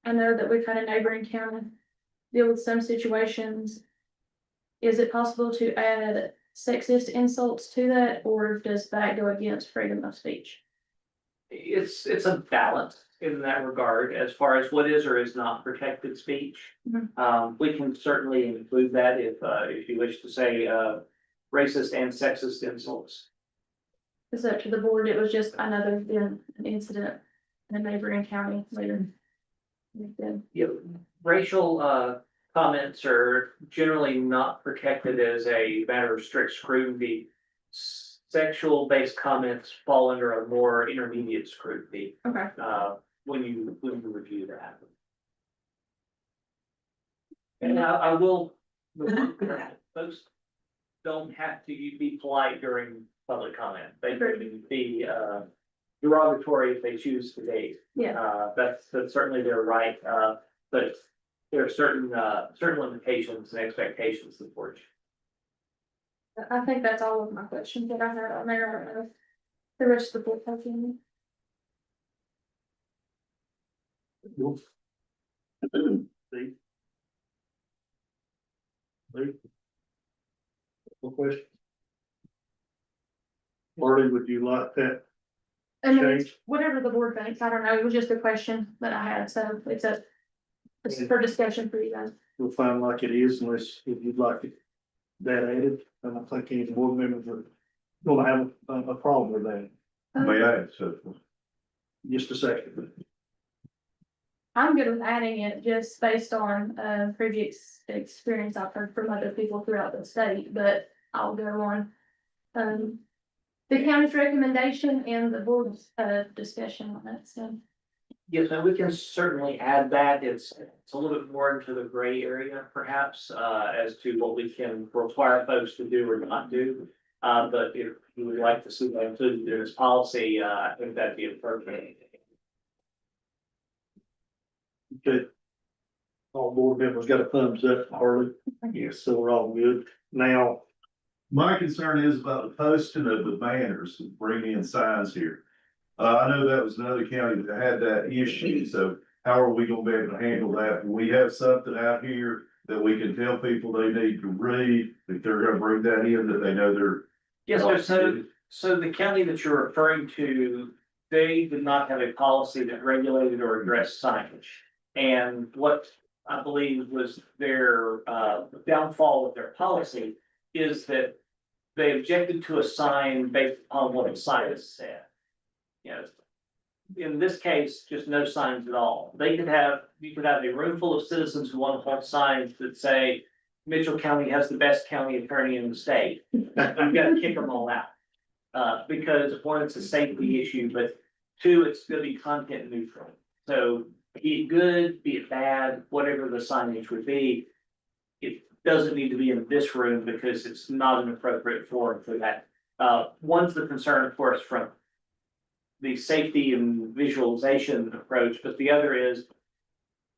I know that we've had a neighboring county deal with some situations. Is it possible to add sexist insults to that, or does that go against freedom of speech? It's a balance in that regard as far as what is or is not protected speech. We can certainly include that if you wish to say, racist and sexist insults. It's up to the board. It was just, I know there's been an incident in a neighboring county later. Yeah, racial, comments are generally not protected as a matter of strict scrutiny. Sexual based comments fall under a more intermediate scrutiny, Okay, when you review that. And I will, folks don't have to be polite during public comment. They can be, derogatory if they choose to be. yeah, That's certainly their right, but there are certain limitations and expectations of work. I think that's all of my questions that I had on there. I don't know if the rest of the board has any. Steve? Lee? No question? Marty, would you like that? I mean, it's Change. whatever the board thinks. I don't know. It was just a question that I had, so it's for discussion for you guys. We'll find like it is unless if you'd like it that added. I don't think any board members are gonna have a problem with that. May I? Just a second. I'm good with adding it just based on previous experience I've heard from other people throughout the state, but I'll go on. The county's recommendation and the board's discussion on that, so. Yes, and we can certainly add that. It's a little bit more into the gray area perhaps, as to what we can require folks to do or not do. But if you would like to see that included in this policy, I think that'd be appropriate. Okay. All board members got a thumbs up, Harley? Yes. So we're all good. Now, My concern is about the posting of the banners, bringing in signs here. I know that was another county that had that issue, so how are we gonna be able to handle that? We have something out here that we can tell people they need to read, if they're gonna bring that in, that they know they're. Yes, sir. So the county that you're referring to, they did not have a policy that regulated or addressed signage. And what I believe was their downfall with their policy is that they objected to a sign based upon what the sign said. You know, in this case, just no signs at all. You could have a room full of citizens who want to hold signs that say Mitchell County has the best county attorney in the state. You've got to kick them all out. Because one, it's a safety issue, but two, it's gonna be content neutral. So be it good, be it bad, whatever the signage would be, it doesn't need to be in this room because it's not an appropriate forum for that. One's the concern, of course, from the safety and visualization approach, but the other is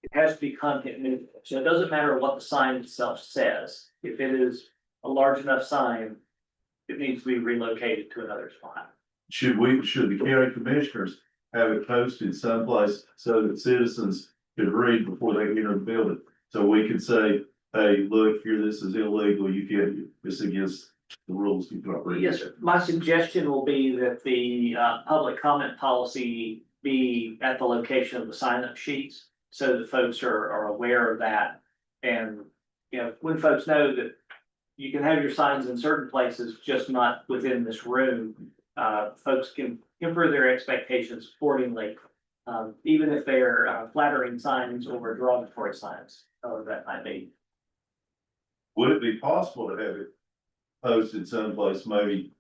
it has to be content neutral. So it doesn't matter what the sign itself says. If it is a large enough sign, it needs to be relocated to another spot. Should the county commissioners have it posted someplace so that citizens could read before they enter the building? So we could say, hey, look here, this is illegal, you can't, this against the rules you operate. Yes, sir. My suggestion will be that the public comment policy be at the location of the sign-up sheets. So that folks are aware of that. And, you know, when folks know that you can have your signs in certain places, just not within this room, folks can temper their expectations accordingly. Even if they're flattering signs or derogatory signs, however that might be. Would it be possible to have it posted someplace maybe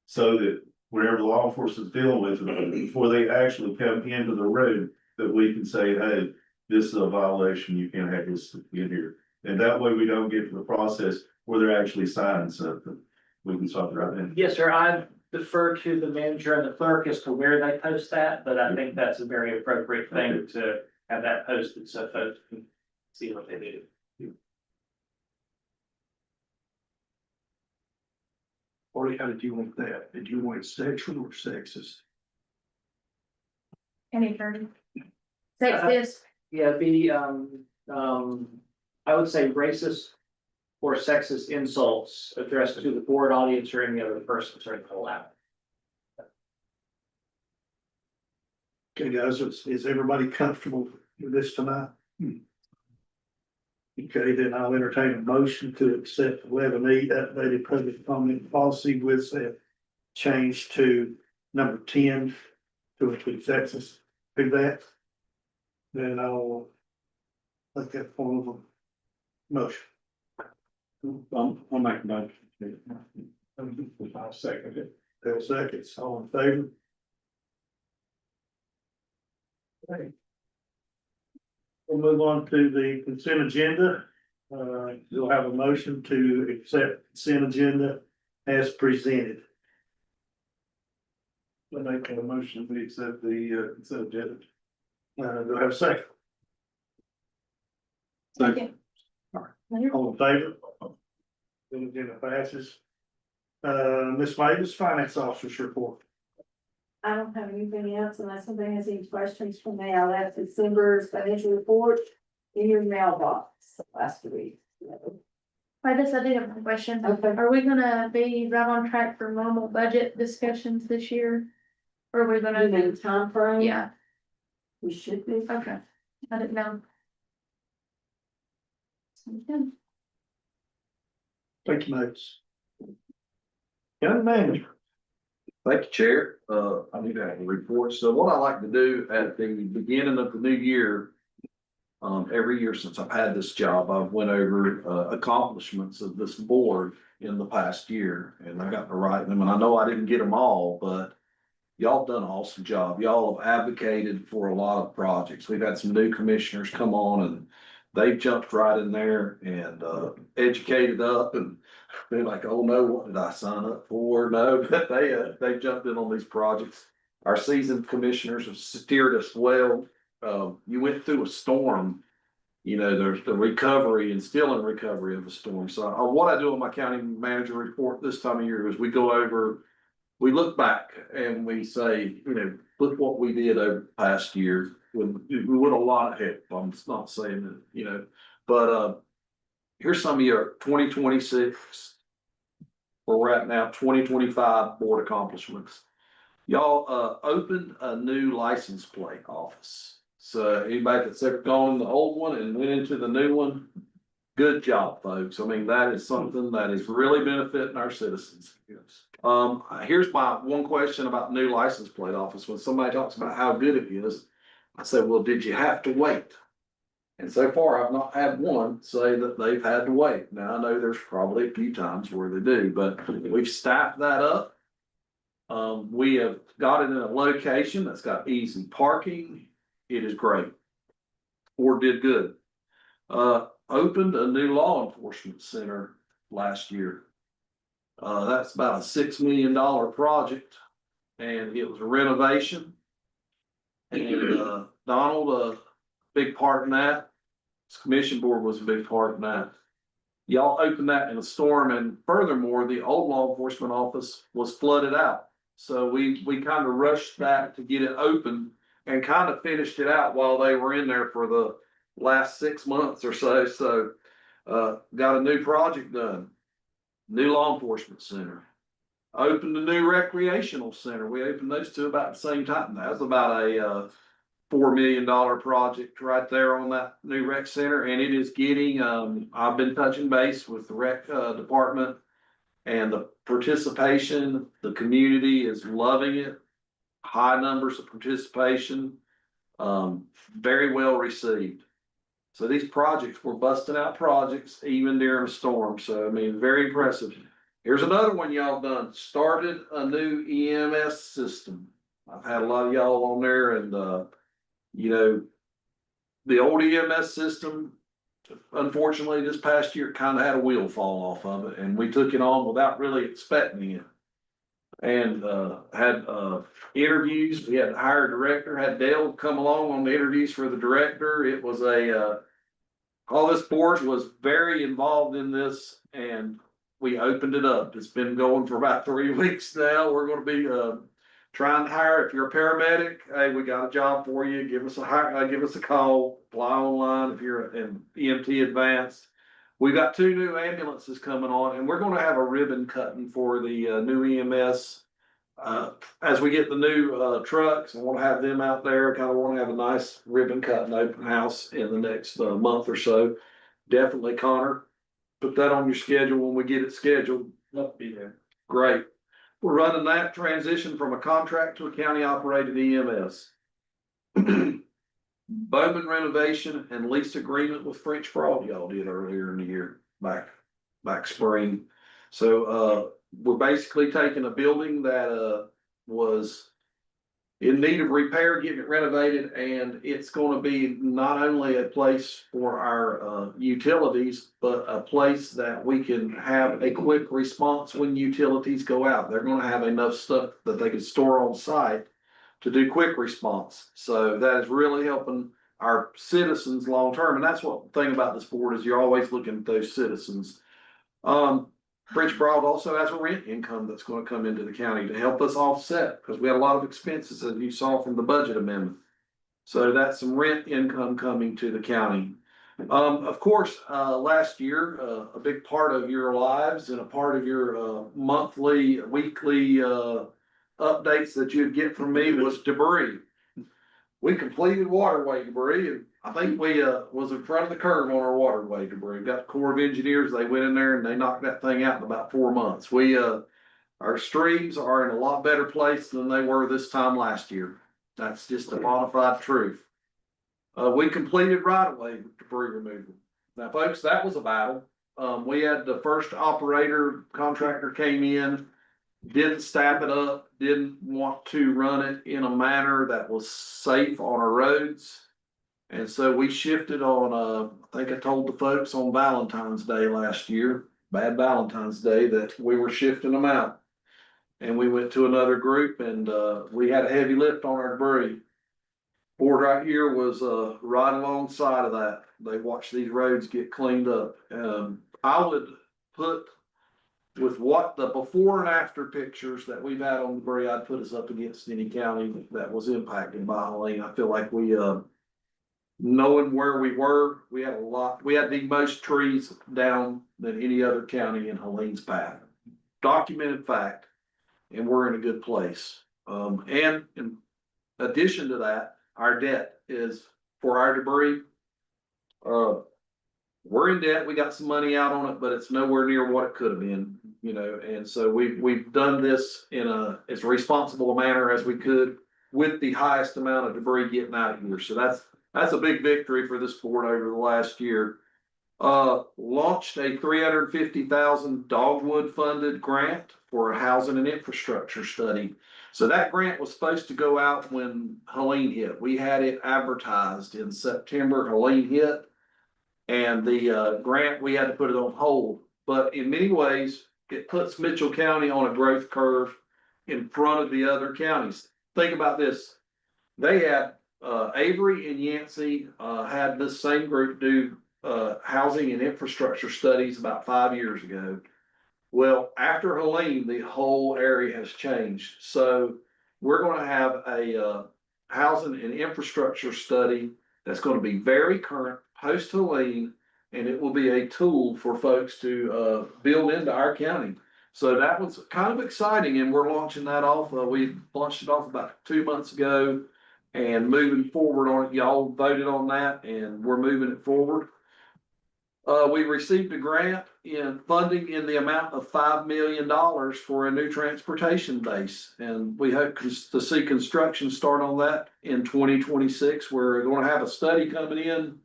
so that whenever the law enforcement's dealing with it, before they actually come into the room, that we can say, hey, this is a violation, you can't have this in here. And that way we don't get to the process where they're actually signing something. We can stop it right then. Yes, sir. I defer to the manager and the clerk as to where they post that, but I think that's a very appropriate thing to have that posted so folks can see what they do. Or how did you want that? Did you want it sexual or sexist? Any attorney? Sexist, Yeah, be, I would say racist or sexist insults addressed to the board audience or any other person during the whole app. Okay, guys, is everybody comfortable with this tonight? Okay, then I'll entertain a motion to accept 11E, updated public comment policy with a change to number 10 to include Texas. Do that. Then I'll make that form of a motion. I'll make a motion. I'll second it. Bill seconds, all in favor? Okay. We'll move on to the consent agenda. You'll have a motion to accept consent agenda as presented. I make a motion, we accept the consent agenda. Do I have a second? second. All in favor? Consent agenda passes. Ms. Mavis, Finance Officer's report. I don't have anything else unless somebody has any questions for me. I left December's financial report in your mailbox last week. I guess I did have a question. Okay. Are we gonna be right on track for normal budget discussions this year? Or are we You gonna mean do, timeframe? yeah, We should be. okay, I didn't know. Sounds good. Take your notes. Young manager. Thank you, Chair. I need to have a report. So what I like to do at the beginning of the new year, every year since I've had this job, I've went over, accomplishments of this board in the past year, and I got to write them, and I know I didn't get them all, but y'all done an awesome job. Y'all have advocated for a lot of projects. We've had some new commissioners come on, and they've jumped right in there and, educated up and they're like, oh no, what did I sign up for? No, but they jumped in on these projects. Our seasoned commissioners have steered us well. You went through a storm, you know, there's the recovery and still in recovery of a storm. So what I do on my county manager report this time of year is we go over, we look back and we say, you know, look what we did over the past year with a lot of help. I'm not saying that, you know, but, here's some of your 2026, where we're at now, 2025 board accomplishments. Y'all opened a new license plate office. So anybody that's ever gone in the old one and went into the new one, good job, folks. I mean, that is something that is really benefiting our citizens. Here's my one question about new license plate office. When somebody talks about how good it is, I say, well, did you have to wait? And so far, I've not had one say that they've had to wait. Now, I know there's probably a few times where they do, but we've staffed that up. We have got it in a location that's got easy parking. It is great. Or did good. Opened a new law enforcement center last year. That's about a $6 million project and it was a renovation. And, Donald, a big part in that. This commission board was a big part in that. Y'all opened that in a storm, and furthermore, the old law enforcement office was flooded out. So we kind of rushed that to get it open and kind of finished it out while they were in there for the last 6 months or so. So, got a new project done. new law enforcement center. Opened a new recreational center. We opened those two about the same time. That was about a $4 million project right there on that new rec center, and it is getting, I've been touching base with the rec department. And the participation, the community is loving it. High numbers of participation, very well received. So these projects, we're busting out projects even during a storm. So I mean, very impressive. Here's another one y'all done. Started a new EMS system. I've had a lot of y'all on there, and you know, the old EMS system, unfortunately, this past year kind of had a wheel fall off of it, and we took it on without really expecting it. And had interviews. We had to hire a director. Had Dale come along on the interviews for the director. It was all this board was very involved in this, and we opened it up. It's been going for about 3 weeks now. We're going to be trying to hire. If you're a paramedic, hey, we got a job for you. Give us a call. Apply online if you're an EMT advanced. We've got 2 new ambulances coming on, and we're going to have a ribbon cutting for the new EMS. As we get the new trucks, I want to have them out there. Kind of want to have a nice ribbon cutting open house in the next month or so. Definitely, Connor, put that on your schedule when we get it scheduled. Love to be there. Great. We're running that transition from a contract to a county operated EMS. Bowman renovation and lease agreement with French Broad y'all did earlier in the year, back spring. So we're basically taking a building that was in need of repair, getting it renovated, and it's going to be not only a place for our utilities, but a place that we can have a quick response when utilities go out. They're going to have enough stuff that they can store on site to do quick response. So that is really helping our citizens long term. And that's what the thing about this board is, you're always looking at those citizens. French Broad also has a rent income that's going to come into the county to help us offset, because we had a lot of expenses, as you saw from the budget amendment. So that's some rent income coming to the county. Of course, last year, a big part of your lives and a part of your monthly, weekly updates that you'd get from me was debris. We completed waterway debris, and I think we was in front of the curve on our waterway debris. Got the Corps of Engineers, they went in there and they knocked that thing out in about 4 months. Our streams are in a lot better place than they were this time last year. That's just a bona fide truth. We completed right-of-way debris removal. Now, folks, that was a battle. We had the first contractor came in, didn't staff it up, didn't want to run it in a manner that was safe on our roads. And so we shifted on, I think I told the folks on Valentine's Day last year, bad Valentine's Day, that we were shifting them out. And we went to another group, and we had a heavy lift on our debris. Board right here was right alongside of that. They watched these roads get cleaned up. I would put, with what the before and after pictures that we've had on debris, I'd put us up against any county that was impacted by Helene. I feel like we, knowing where we were, we had the most trees down than any other county in Helene's path. Documented fact, and we're in a good place. And in addition to that, our debt is for our debris. We're in debt. We got some money out on it, but it's nowhere near what it could have been, you know. And so we've done this in as responsible a manner as we could with the highest amount of debris getting out of here. So that's a big victory for this board over the last year. Launched a $350,000 Dogwood funded grant for a housing and infrastructure study. So that grant was supposed to go out when Helene hit. We had it advertised in September. Helene hit. And the grant, we had to put it on hold. But in many ways, it puts Mitchell County on a growth curve in front of the other counties. Think about this. They had Avery and Yancey had this same group do housing and infrastructure studies about 5 years ago. Well, after Helene, the whole area has changed. So we're going to have a housing and infrastructure study that's going to be very current, post Helene, and it will be a tool for folks to, build into our county. So that was kind of exciting, and we're launching that off. We launched it off about 2 months ago and moving forward on it. Y'all voted on that and we're moving it forward. We received a grant in funding in the amount of $5 million for a new transportation base. And we hope to see construction start on that in 2026. We're going to have a study coming in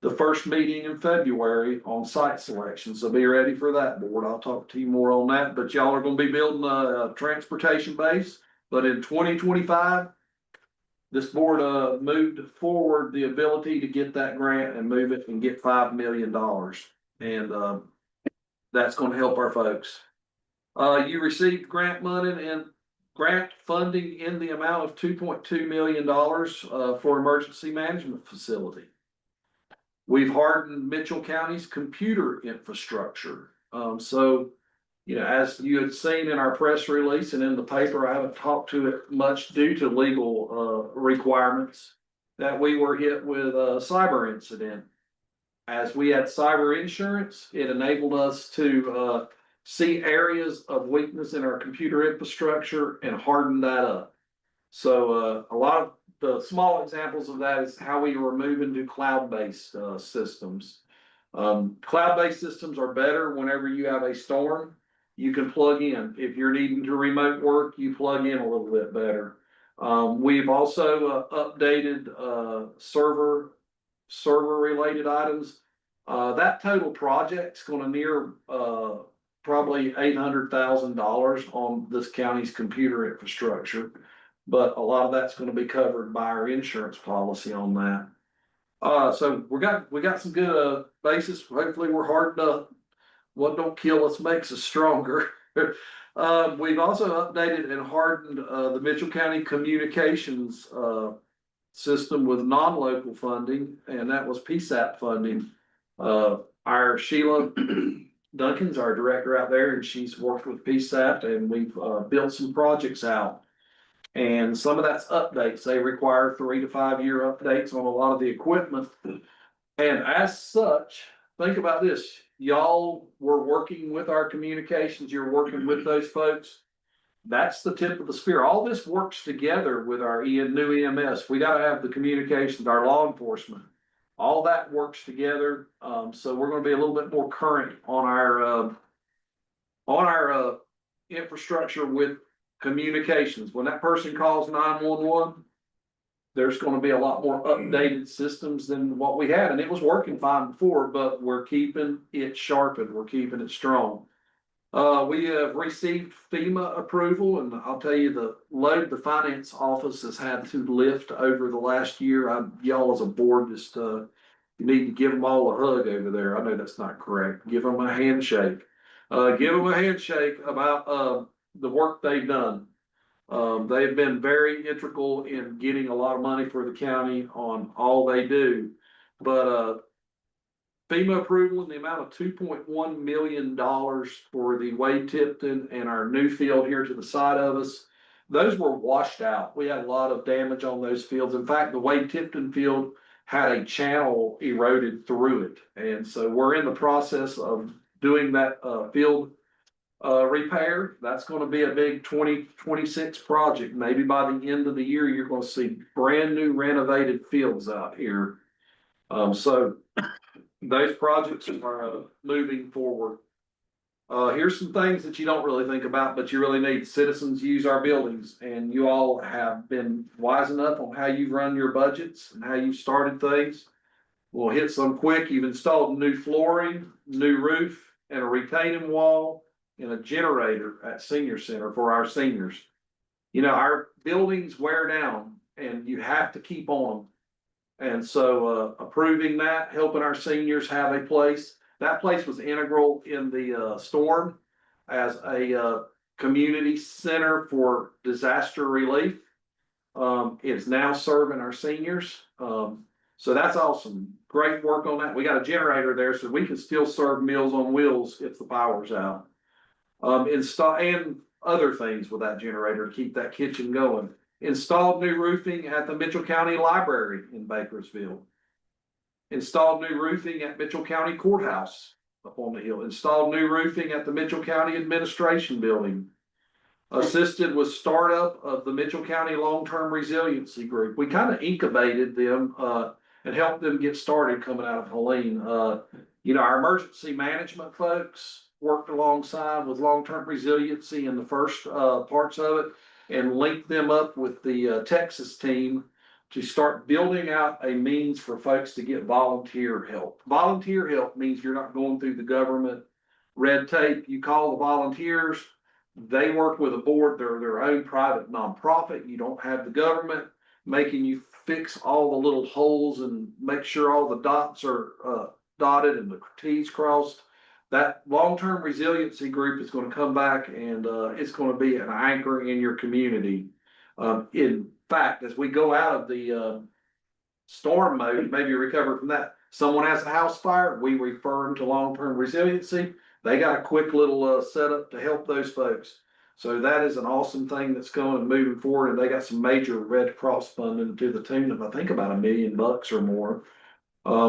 the first meeting in February on site selection. So be ready for that, board. I'll talk to you more on that, but y'all are going to be building a transportation base. But in 2025, this board moved forward the ability to get that grant and move it and get $5 million. And that's going to help our folks. You received grant money and grant funding in the amount of $2.2 million for emergency management facility. We've hardened Mitchell County's computer infrastructure. So, you know, as you had seen in our press release and in the paper, I haven't talked to it much due to legal requirements, that we were hit with a cyber incident. As we had cyber insurance, it enabled us to see areas of weakness in our computer infrastructure and harden that up. So a lot of the small examples of that is how we were moving to cloud-based systems. Cloud-based systems are better whenever you have a storm. You can plug in. If you're needing to remote work, you plug in a little bit better. We've also updated server related items. That total project's going to near probably $800,000 on this county's computer infrastructure. But a lot of that's going to be covered by our insurance policy on that. So we got some good basis. Hopefully we're hardened up. What don't kill us makes us stronger. We've also updated and hardened the Mitchell County communications system with non-local funding, and that was PSAP funding. Our Sheila Duncan's our director out there, and she's worked with PSAP, and we've built some projects out. And some of that's updates. They require 3 to 5 year updates on a lot of the equipment. And as such, think about this. Y'all were working with our communications. You're working with those folks. That's the tip of the spear. All this works together with our new EMS. We got to have the communications, our law enforcement. All that works together. So we're going to be a little bit more current on our infrastructure with communications. When that person calls 911, there's going to be a lot more updated systems than what we had, and it was working fine before, but we're keeping it sharpened. We're keeping it strong. We have received FEMA approval, and I'll tell you the load the finance office has had to lift over the last year. Y'all as a board just you need to give them all a hug over there. I know that's not correct. Give them a handshake. Give them a handshake about the work they've done. They've been very integral in getting a lot of money for the county on all they do. But FEMA approval in the amount of $2.1 million for the Wade Tipton and our new field here to the side of us. Those were washed out. We had a lot of damage on those fields. In fact, the Wade Tipton field had a channel eroded through it. And so we're in the process of doing that field repair. That's going to be a big 2026 project. Maybe by the end of the year, you're going to see brand new renovated fields out here. So those projects are moving forward. Here's some things that you don't really think about, but you really need. Citizens use our buildings, and you all have been wise enough on how you run your budgets and how you started things. We'll hit some quick. You've installed new flooring, new roof, and a retaining wall, and a generator at senior center for our seniors. You know, our buildings wear down and you have to keep on them. And so approving that, helping our seniors have a place. That place was integral in the storm as a community center for disaster relief. It's now serving our seniors. So that's awesome. Great work on that. We got a generator there so we can still serve Meals on Wheels if the power's out. Install and other things with that generator to keep that kitchen going. Installed new roofing at the Mitchell County Library in Bakersfield. Installed new roofing at Mitchell County Courthouse up on the hill. Installed new roofing at the Mitchell County Administration Building. Assisted with startup of the Mitchell County Long-Term Resiliency Group. We kind of incubated them, and helped them get started coming out of Helene. You know, our emergency management folks worked alongside with long-term resiliency in the first, parts of it and linked them up with the, Texas team to start building out a means for folks to get volunteer help. Volunteer help means you're not going through the government red tape. You call the volunteers, they work with a board, they're their own private nonprofit. You don't have the government making you fix all the little holes and make sure all the dots are dotted and the T's crossed. That long-term resiliency group is going to come back and it's going to be an anchor in your community. In fact, as we go out of the storm mode, maybe recover from that, someone has a house fire, we refer them to long-term resiliency. They got a quick little setup to help those folks. So that is an awesome thing that's going and moving forward. And they got some major Red Cross funding to the tune of, I think, about $1 million or more.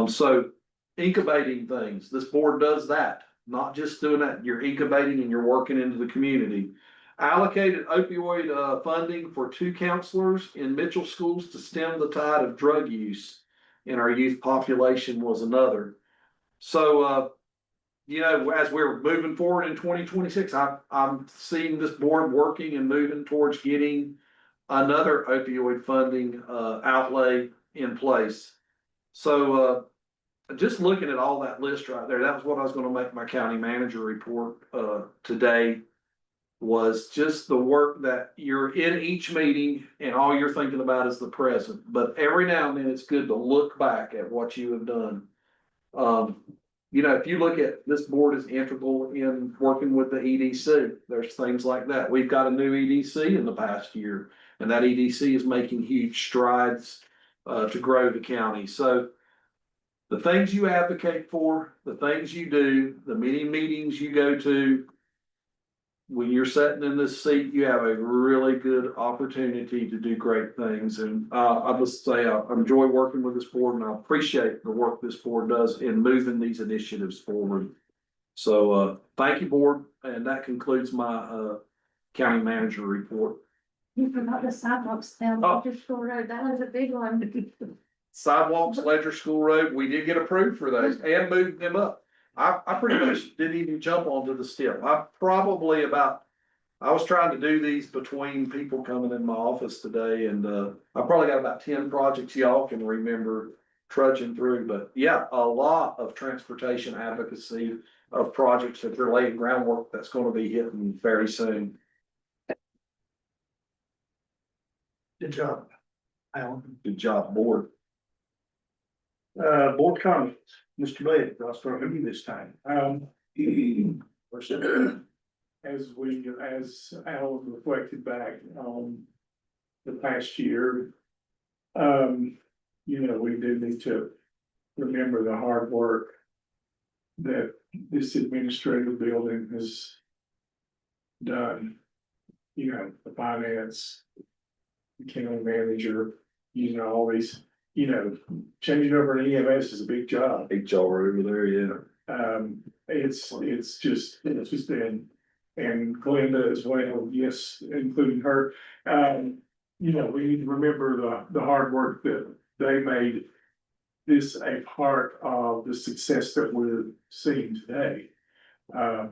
So incubating things, this board does that, not just doing that. You're incubating and you're working into the community. Allocated opioid funding for 2 counselors in Mitchell schools to stem the tide of drug use in our youth population was another. So, you know, as we're moving forward in 2026, I'm seeing this board working and moving towards getting another opioid funding outlay in place. So just looking at all that list right there, that was what I was going to make my county manager report today, was just the work that you're in each meeting and all you're thinking about is the present. But every now and then it's good to look back at what you have done. You know, if you look at this board is integral in working with the EDC, there's things like that. We've got a new EDC in the past year, and that EDC is making huge strides to grow the county. So the things you advocate for, the things you do, the many meetings you go to, when you're sitting in this seat, you have a really good opportunity to do great things. And I must say, I enjoy working with this board and I appreciate the work this board does in moving these initiatives forward. So thank you, board. And that concludes my county manager report. You forgot the sidewalks down Ledger School Road. That was a big one. Sidewalks, Ledger School Road, we did get approved for those and moved them up. I pretty much didn't even jump onto the step. I was trying to do these between people coming in my office today, and I probably got about 10 projects y'all can remember trudging through. But yeah, a lot of transportation advocacy of projects that are laying groundwork that's going to be hitting very soon. Good job, Alan. Good job, board. Board comments, Mr. Blake, I'll start with you this time. As Alan reflected back on the past year, you know, we do need to remember the hard work that this administrative building has done. You know, the finance, the county manager, you know, all these, you know, changing over an EMS is a big job. HR over there, yeah. It's just been, and Glenda as well, yes, including her. You know, we need to remember the hard work that they made this a part of the success that we're seeing today. I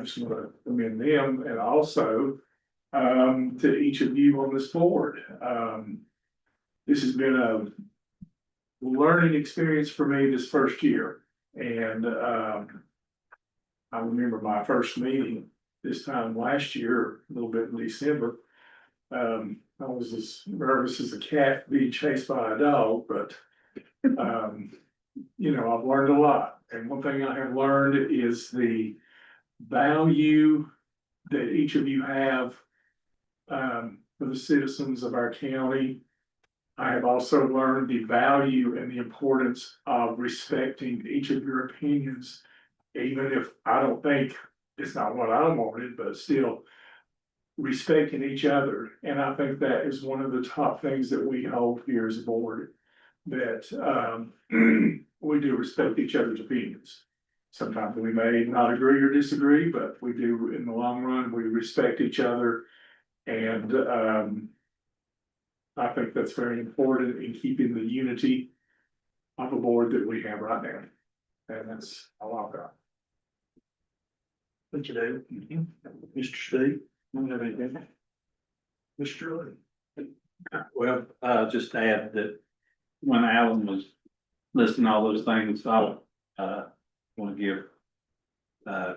just want to commend them, and also to each of you on this board. This has been a learning experience for me this first year. And I remember my first meeting this time last year, a little bit in December. I was as nervous as a cat being chased by a dog, but you know, I've learned a lot. And one thing I have learned is the value that each of you have for the citizens of our county. I have also learned the value and the importance of respecting each of your opinions, even if I don't think it's not what I wanted, but still respecting each other. And I think that is one of the top things that we hold here as a board. that, we do respect each other's opinions. Sometimes we may not agree or disagree, but we do, in the long run, we respect each other. And, I think that's very important in keeping the unity of a board that we have right now. And that's all I've got. Thank you, David. Mr. Steve, you have anything? Mr. Lee? Well, just to add that when Alan was listing all those things, I want to give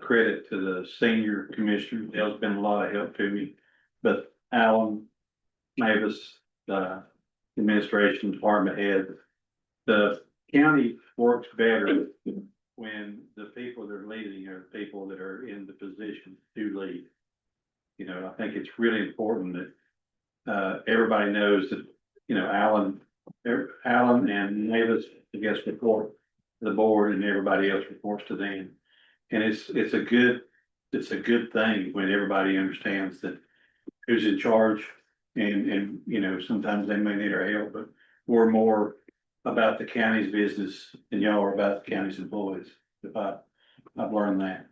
credit to the senior commissioner. There's been a lot of help to me, but Alan, Mavis, administration department head, the county works better when the people that are leading are people that are in the position to lead. You know, I think it's really important that everybody knows that, you know, Alan and Mavis, I guess, report to the board and everybody else reports to them. And it's a good thing when everybody understands that who's in charge and, you know, sometimes they may need our help, but we're more about the county's business than y'all are about the county's employees. I've learned that.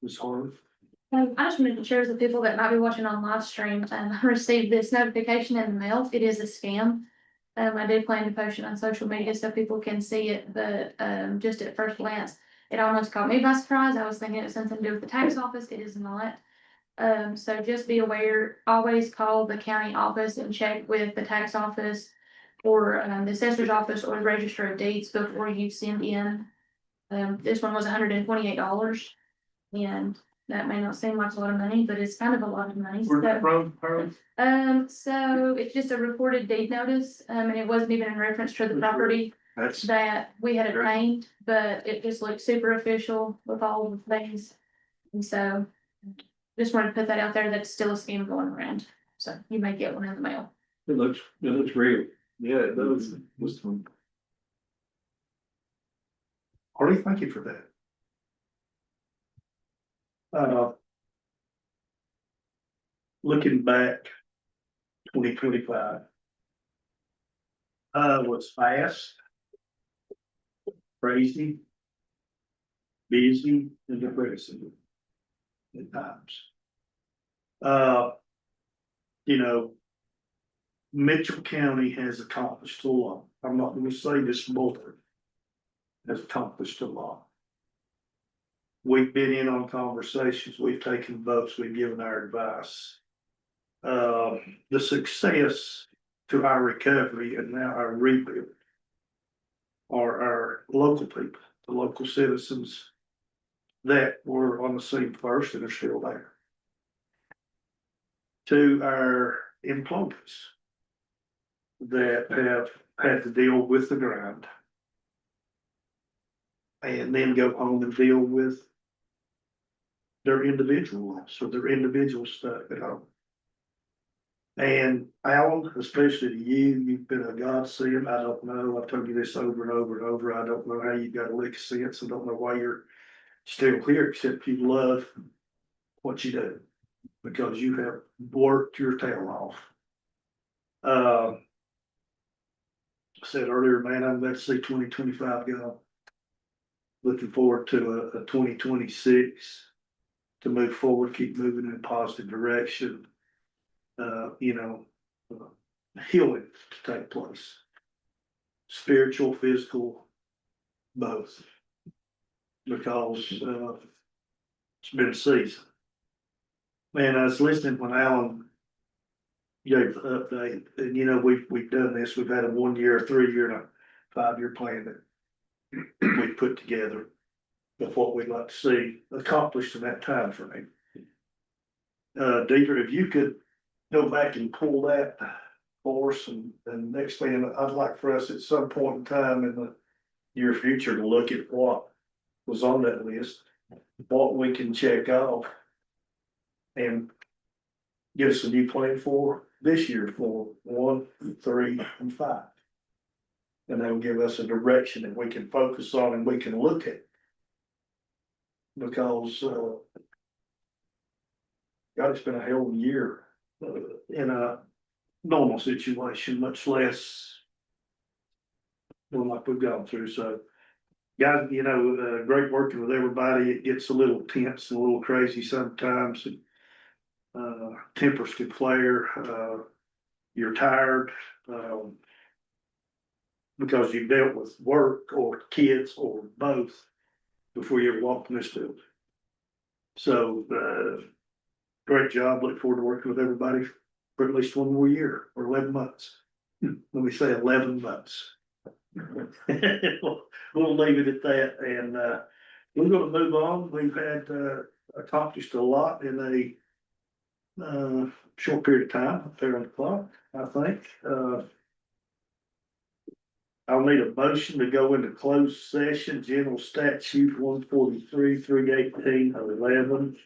Ms. Harv? I just wanted to share with the people that might be watching on live stream, I received this notification in the mail. It is a scam. I did plan to post it on social media so people can see it, but, just at first glance, it almost caught me by surprise. I was thinking it was something to do with the tax office. It is not. So just be aware, always call the county office and check with the tax office or, the assessor's office or the register of deeds before you send in. This one was $128, and that may not seem like a lot of money, but it's kind of a lot of money. Where's that So, from, so it's just a reported deed notice, and it wasn't even in reference to the property That's, that we had Great. obtained, but it just looked super official with all the things. And so, just wanted to put that out there, that's still a scam going around, so you may get one in the mail. It looks real. Yeah, it does. Harley, thank you for that. Looking back, 2025. Was fast. Crazy. Busy and depressing. At times. You know. Mitchell County has accomplished a lot. I'm not gonna say this more. Has accomplished a lot. We've been in on conversations, we've taken votes, we've given our advice. The success to our recovery and now our rebuild are our local people, the local citizens that were on the scene first and are still there. To our employees that have had to deal with the grind and then go home and deal with their individual lives or their individual stuff at home. And Alan, especially to you, you've been a godsend. I don't know, I've told you this over and over and over. I don't know how you got a lick of sense. I don't know why you're still here, except you love what you do. Because you have worked your tail off. I said earlier, man, I'm glad to see 2025 go. Looking forward to a 2026 to move forward, keep moving in a positive direction. Healing to take place. Spiritual, physical, both. Because it's been a season. Man, I was listening when Alan gave the update, and you know, we've done this, we've had a 1 year, 3 year, and a 5 year plan that we've put together of what we'd like to see accomplished in that time frame. Deidre, if you could go back and pull that for us, and next thing, I'd like for us at some point in time in the near future to look at what was on that list, what we can check off, and give us a new plan for this year for 1, 3, and 5. And that'll give us a direction that we can focus on and we can look at. Because, God, it's been a hell of a year. in a normal situation, much less than like we've gone through, so. Guys, great working with everybody. It gets a little tense and a little crazy sometimes. Tempers can flare, you're tired, because you've dealt with work or kids or both before you ever walked in this field. So, great job. Look forward to working with everybody for at least one more year or 11 months. Let me say 11 months. We'll leave it at that, and we're gonna move on. We've had accomplished a lot in a short period of time, up there on the clock, I think. I'll need a motion to go into closed session, general statute 143, 318, 11.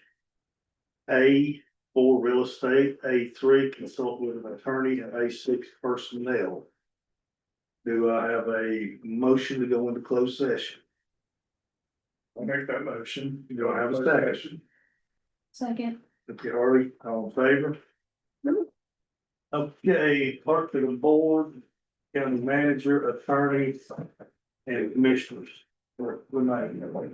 A, for real estate, A3, consult with an attorney, and A6, personnel. Do I have a motion to go into closed session? I'll make that motion. Do I have a second? Second. Okay, Harley, all in favor? Okay, clerk to the board, county manager, attorney, and commissioners. Good night, everybody.